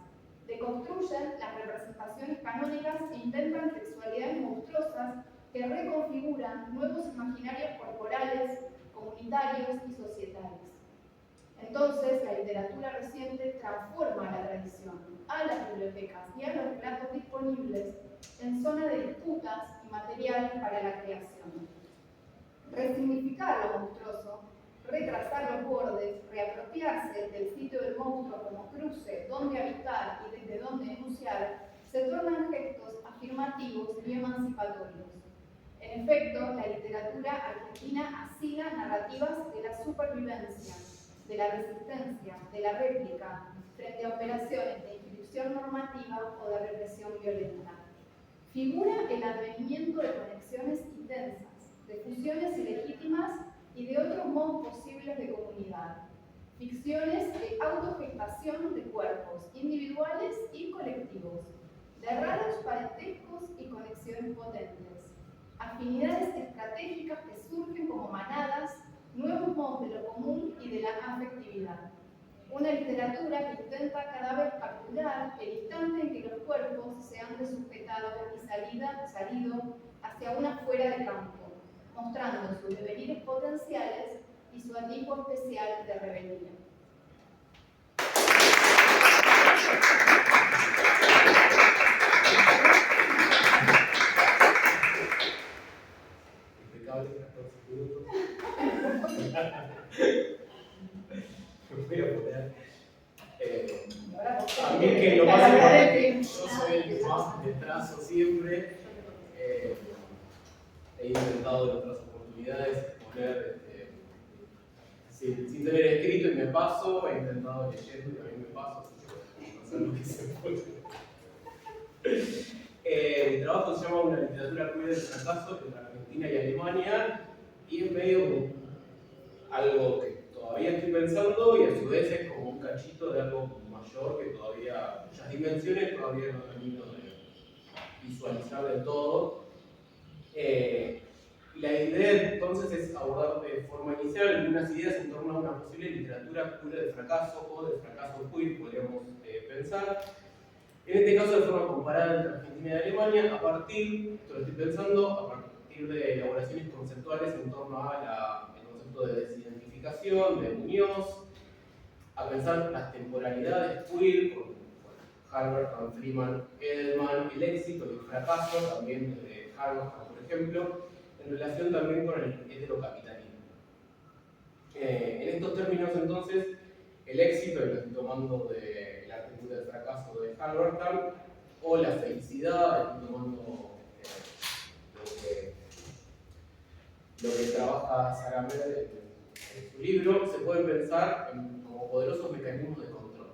deconstruyen las representaciones canónicas e inventan sexualidades monstruosas que reconfiguran nuevos imaginarios corporales, comunitarios y societales. Entonces, la literatura reciente transforma la tradición, a las bibliotecas y a los relatos disponibles en zona de disputas y material para la creación. Resignificar lo monstruoso, retrasar los bordes, reapropiarse del sitio del monstruo como cruce, dónde habitar y desde dónde denunciar, se tornan gestos afirmativos y emancipatorios. En efecto, la literatura argentina asila narrativas de la supervivencia, de la resistencia, de la réplica, frente a operaciones de inscripción normativa o de represión violenta. Figura el advenimiento de conexiones intensas, de fusiones ilegítimas y de otros modos posibles de comunidad. ficciones de autogestación de cuerpos individuales y colectivos, de raros parentescos y conexiones potentes, afinidades estratégicas que surgen como manadas, nuevos modos de lo común y de la afectividad. Una literatura que intenta cada vez capturar el instante en que los cuerpos se han desujetado y salido hacia una fuera de campo, mostrando sus devenires potenciales y su atisbo especial de rebeldía. Impecable, 14 minutos. Me voy a poner. A mí que lo más importante es que yo soy el que más me trazo siempre. He intentado en otras oportunidades poner sin tener escrito y me paso, he intentado leyendo y también me paso, así que no sé lo que se puede. Mi trabajo se llama Una literatura queer del fracaso entre Argentina y Alemania, y es medio algo que todavía estoy pensando y a su vez es como un cachito de algo mayor que todavía, cuyas dimensiones todavía no termino de visualizar del todo. La idea entonces es abordar de forma inicial algunas ideas en torno a una posible literatura queer del fracaso o del fracaso queer, podríamos pensar. En este caso, de forma comparada entre Argentina y Alemania, esto lo estoy pensando, a partir de elaboraciones conceptuales en torno a el concepto de desidentificación, de Muñoz, a pensar las temporalidades queer, con Halberstam, Freeman, Edelman, el éxito y el fracaso, también de Halberstam, por ejemplo, en relación también con el heterocapitalismo. En estos términos, entonces, el éxito, y lo estoy tomando de la arquitectura del fracaso de Halberstam, o la felicidad, estoy tomando lo que trabaja Sarah Mer en su libro, se pueden pensar como poderosos mecanismos de control.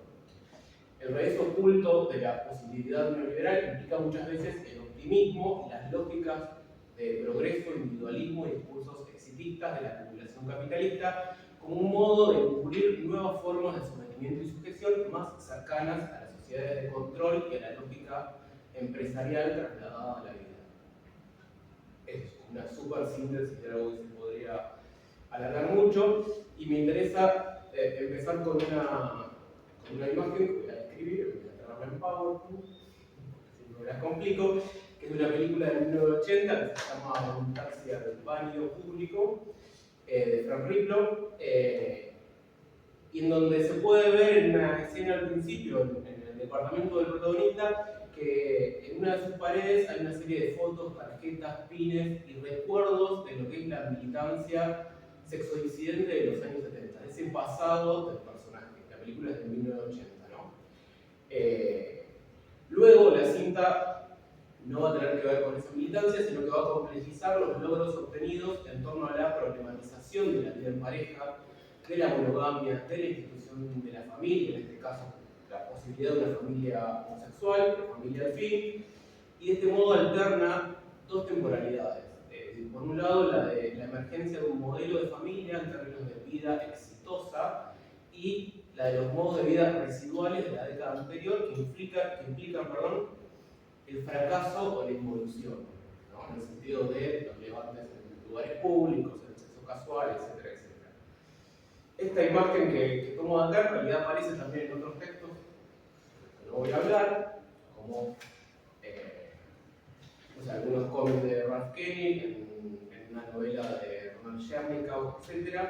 El raíz oculto de la posibilidad neoliberal implica muchas veces el optimismo y las lógicas de progreso, individualismo y discursos exitistas de la acumulación capitalista como un modo de encubrir nuevas formas de sometimiento y sujeción más cercanas a las sociedades de control y a la lógica empresarial trasladada a la vida. Es una súper síntesis de algo que se podría alargar mucho, y me interesa empezar con una imagen que voy a escribir, voy a trabajar en PowerPoint, si no las complico, que es de una película de 1980 que se llama Un taxi al baño público, de Frank Riplo, y en donde se puede ver en una escena al principio, en el departamento del protagonista, que en una de sus paredes hay una serie de fotos, tarjetas, pines y recuerdos de lo que es la militancia sexodisidente de los años 70, ese pasado del personaje. La película es de 1980, ¿no? Luego la cinta no va a tener que ver con esa militancia, sino que va a complejizar los logros obtenidos en torno a la problematización de la vida en pareja, de la monogamia, de la institución de la familia, en este caso la posibilidad de una familia homosexual, una familia al fin, y de este modo alterna dos temporalidades. Por un lado, la de la emergencia de un modelo de familia en términos de vida exitosa, y la de los modos de vida residuales de la década anterior que implican el fracaso o la involución, ¿no? En el sentido de los levantes en lugares públicos, el sexo casual, etcétera, etcétera. Esta imagen que tomo de acá en realidad aparece también en otros textos, no voy a hablar, como algunos cómics de Ralph Koenig, en una novela de Ronald Chernikov, etc.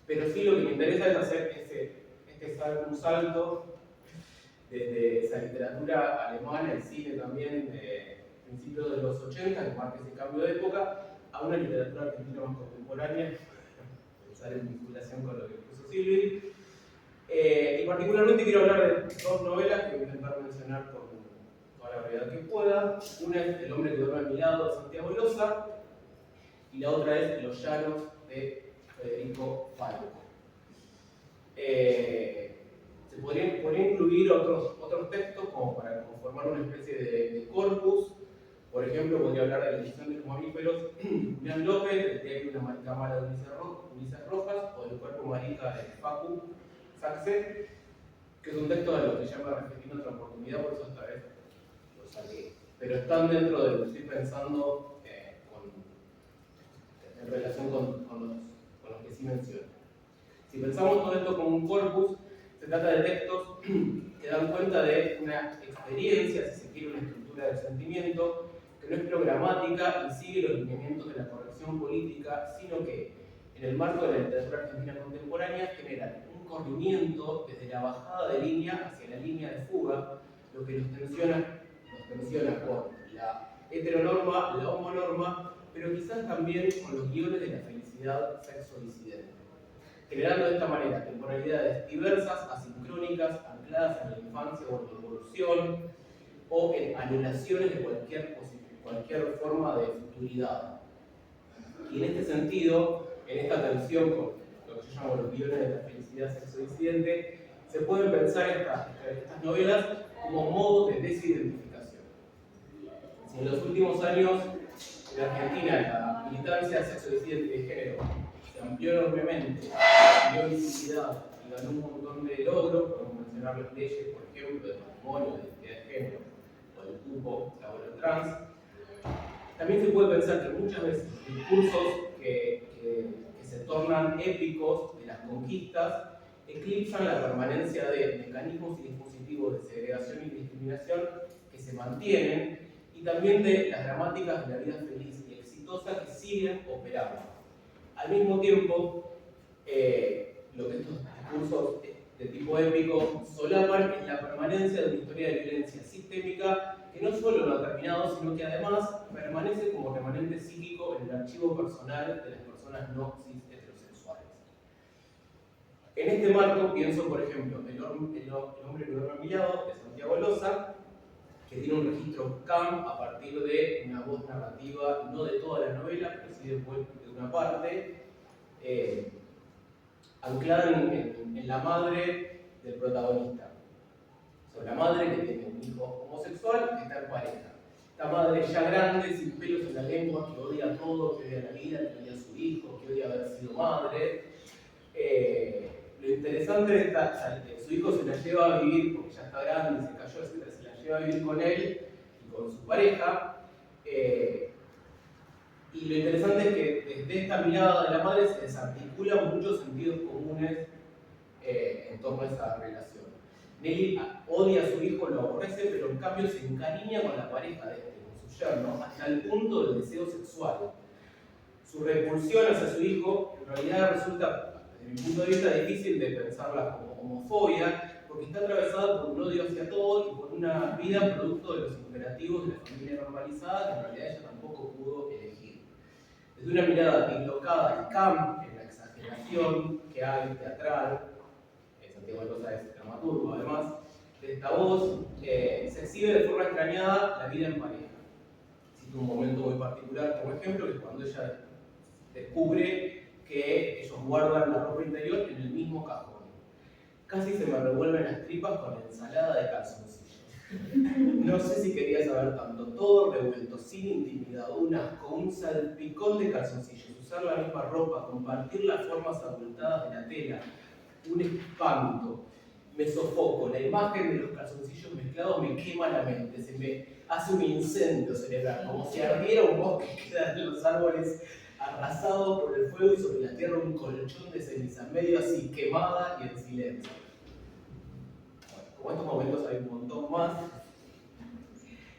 Pero sí, lo que me interesa es hacer un salto desde esa literatura alemana, el cine también, de principios de los 80, que marca ese cambio de época, a una literatura argentina más contemporánea, pensar en vinculación con lo que puso Silvi. Y particularmente quiero hablar de dos novelas que voy a intentar mencionar con toda la brevedad que pueda. Una es El hombre que duerme a mi lado, de Santiago Loza, y la otra es Los llanos, de Federico Falco. Se podría incluir otros textos como para conformar una especie de corpus. Por ejemplo, podría hablar de la edición de los mamíferos, Julián López, el diario de una cámara de Ulises Rojas, dramática de Facu Saxe, que es un texto de lo que llama Refiriendo otra oportunidad, por eso esta vez lo saqué. Pero están dentro de lo que estoy pensando en relación con los que sí menciono. Si pensamos todo esto como un corpus, se trata de textos que dan cuenta de una experiencia, si se quiere, una estructura del sentimiento, que no es programática y sigue los lineamientos de la corrección política, sino que en el marco de la literatura argentina contemporánea generan un corrimiento desde la bajada de línea hacia la línea de fuga, lo que nos tensiona con la heteronorma, la homonorma, pero quizás también con los guiones de la felicidad sexo-disidente, generando de esta manera temporalidades diversas, asincrónicas, ancladas en la infancia o en la evolución, o en anulaciones de cualquier forma de futuridad. Y en este sentido, en esta tensión con lo que yo llamo los guiones de la felicidad sexo-disidente, se pueden pensar estas novelas como modos de desidentificación. Si en los últimos años en Argentina la militancia sexo-disidente de género se amplió enormemente, dio visibilidad y ganó un montón de logros, podemos mencionar las leyes, por ejemplo, de matrimonio, de identidad de género o del cupo laboral trans, también se puede pensar que muchas veces discursos que se tornan épicos de las conquistas eclipsan la permanencia de mecanismos y dispositivos de segregación y discriminación que se mantienen y también de las dramáticas de la vida feliz y exitosa que siguen operando. Al mismo tiempo, lo que estos discursos de tipo épico solapan es la permanencia de una historia de violencia sistémica que no solo no ha terminado, sino que además permanece como remanente psíquico en el archivo personal de las personas no cis heterosexuales. En este marco pienso, por ejemplo, El hombre que duerme a mi lado, de Santiago Loza, que tiene un registro CAM a partir de una voz narrativa, no de toda la novela, pero sí de una parte, anclada en la madre del protagonista. O sea, la madre que tiene un hijo homosexual que está en pareja. Esta madre ya grande, sin pelos en la lengua, que odia todo, que odia la vida, que odia a su hijo, que odia haber sido madre. Lo interesante de su hijo se la lleva a vivir, porque ya está grande, se cayó, etc., se la lleva a vivir con él y con su pareja. Y lo interesante es que desde esta mirada de la madre se desarticulan muchos sentidos comunes en torno a esa relación. Nelly odia a su hijo, lo aborrece, pero en cambio se encariña con la pareja de este, con su yerno, hasta el punto del deseo sexual. Su repulsión hacia su hijo en realidad resulta, desde mi punto de vista, difícil de pensarla como homofobia, porque está atravesada por un odio hacia todo y por una vida producto de los imperativos de la familia normalizada que en realidad ella tampoco pudo elegir. Desde una mirada dislocada y camp en la exageración que hay teatral, Santiago Loza es dramaturgo además, de esta voz, se exhibe de forma extrañada la vida en pareja. Cito un momento muy particular como ejemplo, que es cuando ella descubre que ellos guardan la ropa interior en el mismo cajón. Casi se me revuelven las tripas con la ensalada de calzoncillos. No sé si quería saber tanto, todo revuelto, sin intimidad, un asco, un salpicón de calzoncillos, usar la misma ropa, compartir las formas abultadas de la tela, un espanto. Me sofoco, la imagen de los calzoncillos mezclados me quema la mente, se me hace un incendio cerebral, como si ardiera un bosque que queda en los árboles arrasado por el fuego y sobre la tierra un colchón de ceniza, medio así, quemada y en silencio. Bueno, como estos momentos hay un montón más.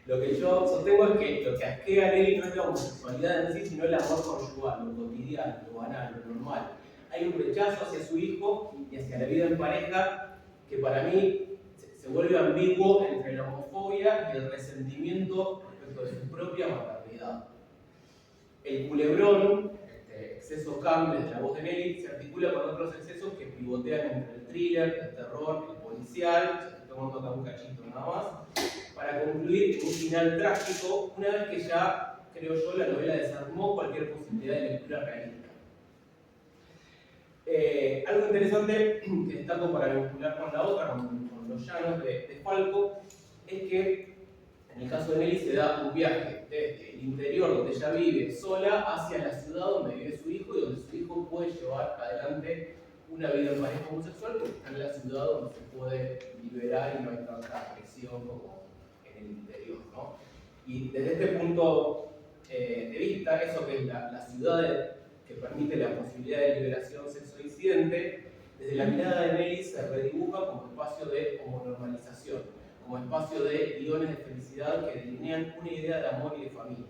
Lo que yo sostengo es que lo que asquea a Nelly no es la homosexualidad en sí, sino el amor conyugal, lo cotidiano, lo banal, lo normal. Hay un rechazo hacia su hijo y hacia la vida en pareja que para mí se vuelve ambiguo entre la homofobia y el resentimiento respecto de su propia maternidad. El culebrón, exceso cam de la voz de Nelly, se articula con otros excesos que pivotean entre el thriller, el terror, el policial, estoy tomando acá un cachito nada más, para concluir en un final trágico, una vez que ya, creo yo, la novela desarmó cualquier posibilidad de lectura realista. Algo interesante que destaco para vincular con la otra, con los llanos de Falco, es que en el caso de Nelly se da un viaje desde el interior donde ella vive sola hacia la ciudad donde vive su hijo y donde su hijo puede llevar adelante una vida en pareja homosexual porque está en la ciudad donde se puede liberar y no hay tanta presión como en el interior, ¿no? Y desde este punto de vista, eso que es la ciudad que permite la posibilidad de liberación sexoincidente, desde la mirada de Nelly se redibuja como espacio de homonormalización, como espacio de guiones de felicidad que delinean una idea de amor y de familia,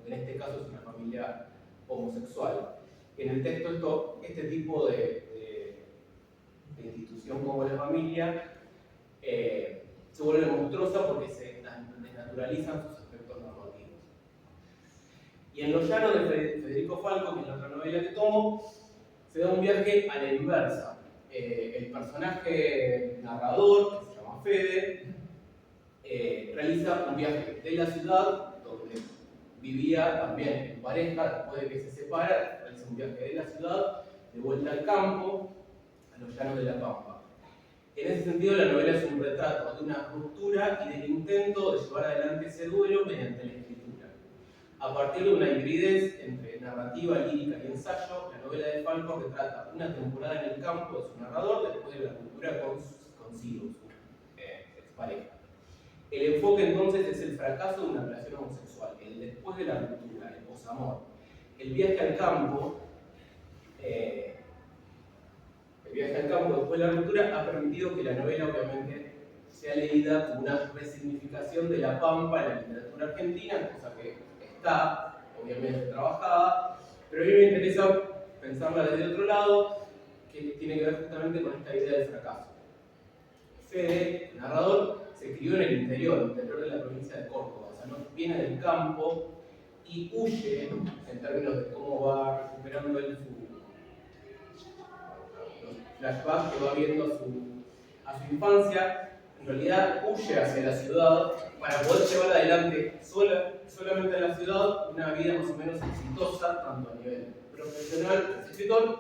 en este caso es una familia homosexual. En el texto este tipo de institución como la familia se vuelve monstruosa porque se desnaturalizan sus aspectos normativos. Y en Los Llanos de Federico Falco, que es la otra novela que tomo, se da un viaje a la inversa. El personaje narrador, que se llama Fede, realiza un viaje de la ciudad, donde vivía también en pareja, después de que se separa, realiza un viaje de la ciudad, de vuelta al campo, a los llanos de la Pampa. En ese sentido, la novela es un retrato de una ruptura y del intento de llevar adelante ese duelo mediante la escritura. A partir de una hibridez entre narrativa, lírica y ensayo, la novela de Falco retrata una temporada en el campo de su narrador después de la ruptura con Ciro, su expareja. El enfoque entonces es el fracaso de una relación homosexual, el después de la ruptura, el posamor. El viaje al campo después de la ruptura ha permitido que la novela obviamente sea leída como una resignificación de la Pampa en la literatura argentina, cosa que está obviamente trabajada, pero a mí me interesa pensarla desde otro lado, que tiene que ver justamente con esta idea del fracaso. Fede, el narrador, se crió en el interior de la provincia de Córdoba, o sea, no viene del campo y huye en términos de cómo va recuperando él los flashbacks que va viendo a su infancia. En realidad huye hacia la ciudad para poder llevar adelante solamente en la ciudad una vida más o menos exitosa, tanto a nivel profesional, como escritor,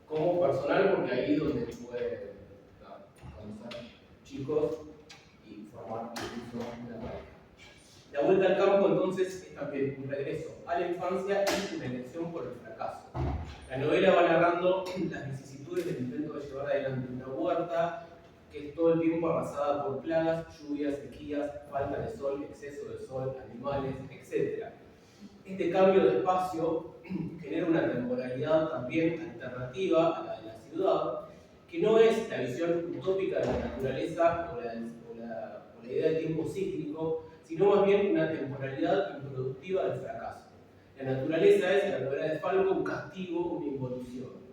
como personal, porque ahí es donde puede conocer chicos y formar incluso una pareja. La vuelta al campo entonces es también un regreso a la infancia y una elección por el fracaso. La novela va narrando las vicisitudes del intento de llevar adelante una huerta que es todo el tiempo arrasada por plagas, lluvias, sequías, falta de sol, exceso de sol, animales, etc. Este cambio de espacio genera una temporalidad también alternativa a la de la ciudad, que no es la visión utópica de la naturaleza o la idea del tiempo cíclico, sino más bien una temporalidad improductiva del fracaso. La naturaleza es, en la novela de Falco, un castigo, una involución.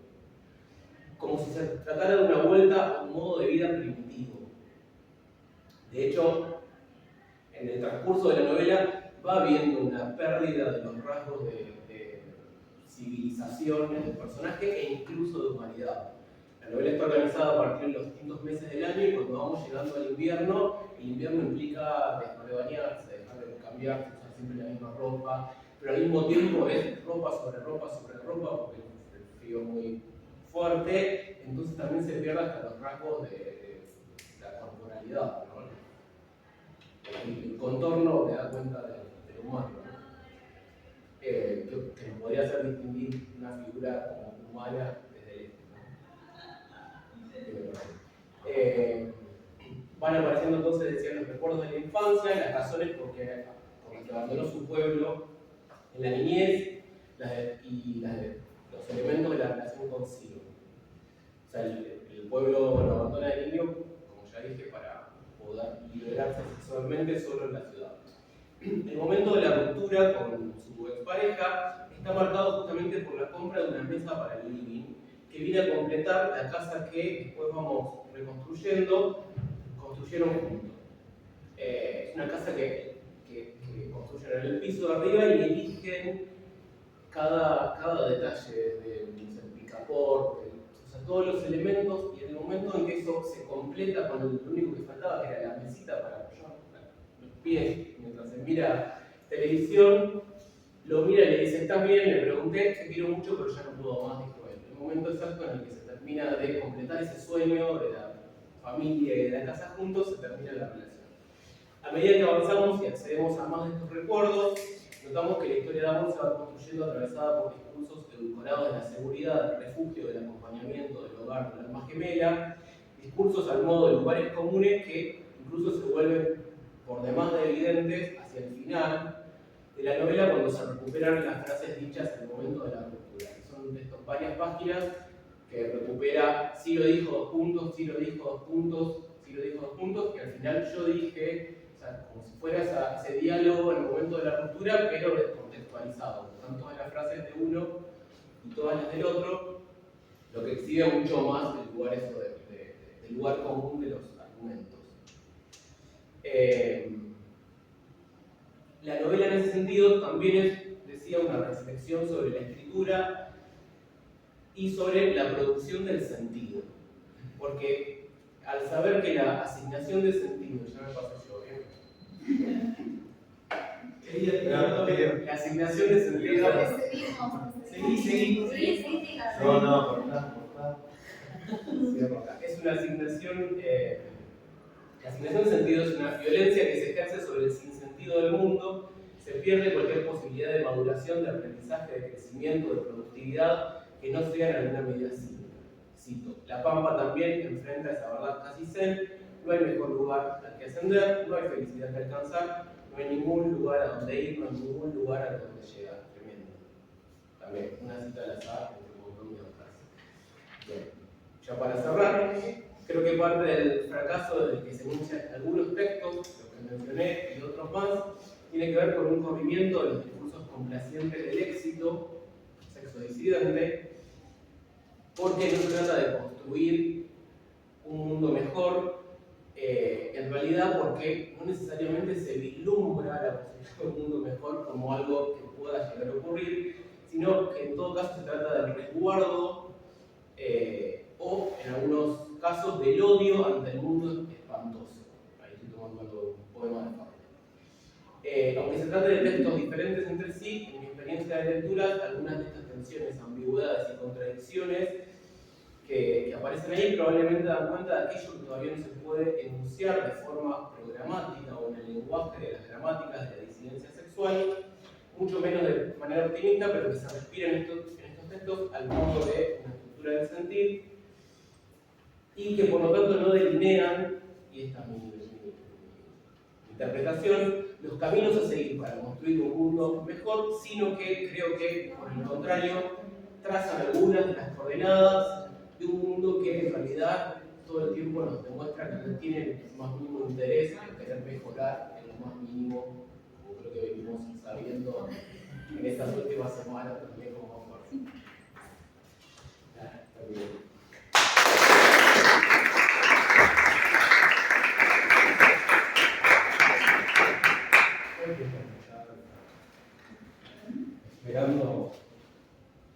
Como si se tratara de una vuelta a un modo de vida primitivo. De hecho, en el transcurso de la novela va habiendo una pérdida de los rasgos de civilización del personaje e incluso de humanidad. La novela está organizada a partir de los distintos meses del año y cuando vamos llegando al invierno, el invierno implica dejar de bañarse, dejar de cambiarse, usar siempre la misma ropa, pero al mismo tiempo es ropa sobre ropa sobre ropa porque es un frío muy fuerte, entonces también se pierde hasta los rasgos de la corporalidad, ¿no? El contorno te da cuenta del humano, ¿no? Que podría hacer distinguir una figura como humana desde el este. Van apareciendo entonces, decían, los recuerdos de la infancia, las razones por las que abandonó su pueblo en la niñez y los elementos de la relación con Ciro. O sea, el pueblo lo abandona de niño, como ya dije, para poder liberarse sexualmente solo en la ciudad. El momento de la ruptura con su expareja está marcado justamente por la compra de una mesa para el living, que viene a completar la casa que después vamos construyeron juntos. Es una casa que construyen en el piso de arriba y eligen cada detalle, desde el picaporte, o sea, todos los elementos, y en el momento en que eso se completa con lo único que faltaba, que era la mesita para apoyar los pies mientras se mira televisión, lo mira y le dice, ¿estás bien? Le pregunté, te quiero mucho, pero ya no puedo más, dijo él. El momento exacto en el que se termina de completar ese sueño de la familia y de la casa juntos, se termina la relación. A medida que avanzamos y accedemos a más de estos recuerdos, notamos que la historia de amor se va construyendo atravesada por discursos edulcorados de la seguridad, del refugio, del acompañamiento, del hogar, de alma gemela, discursos al modo de lugares comunes que incluso se vuelven por demás de evidentes hacia el final de la novela cuando se recuperan las frases dichas en el momento de la ruptura. Son de estas varias páginas que recupera sí lo dijo dos puntos, sí lo dijo dos puntos, sí lo dijo dos puntos, que al final yo dije, o sea, como si fuera ese diálogo en el momento de la ruptura, pero descontextualizado. Están todas las frases de uno y todas las del otro, lo que exhibe mucho más el lugar, del lugar común de los argumentos. La novela en ese sentido también es, decía, una reflexión sobre la escritura y sobre la producción del sentido. Porque al saber que la asignación de sentido, ya me pasó yo, la asignación de sentido. Seguí. No, por acá. Es una asignación. La asignación de sentido es una violencia que se ejerce sobre el sinsentido del mundo. Se pierde cualquier posibilidad de maduración, de aprendizaje, de crecimiento, de productividad que no sea en alguna medida cito. La Pampa también enfrenta esa verdad casi zen. No hay mejor lugar al que ascender, no hay felicidad que alcanzar, no hay ningún lugar a donde ir, no hay ningún lugar a donde llegar. Tremendo. También una cita al azar entre un montón de otras. Bien. Ya para cerrar, creo que parte del fracaso del que se enuncian algunos textos, los que mencioné y otros más, tiene que ver con un corrimiento de los discursos complacientes del éxito, sexo disidente, porque no se trata de construir un mundo mejor, en realidad porque no necesariamente se vislumbra la posibilidad de un mundo mejor como algo que pueda llegar a ocurrir, sino que en todo caso se trata del resguardo o en algunos casos del odio ante el mundo espantoso. Ahí estoy tomando un poema de Fabre. Aunque se trate de textos diferentes entre sí, en mi experiencia de lectura, algunas de estas tensiones, ambigüedades y contradicciones que aparecen ahí probablemente dan cuenta de aquello que todavía no se puede enunciar de forma programática o en el lenguaje de las gramáticas de la disidencia sexual, mucho menos de manera optimista, pero que se respira en estos textos al modo de una estructura del sentir, y que por lo tanto no delinean, y esta es mi interpretación, los caminos a seguir para construir un mundo mejor, sino que creo que, por el contrario, trazan algunas de las coordenadas de un mundo que en realidad todo el tiempo nos demuestra que no tiene el más mínimo interés en querer mejorar en lo más mínimo, como creo que venimos sabiendo en estas últimas semanas también como fuerza. Está bien. Esperando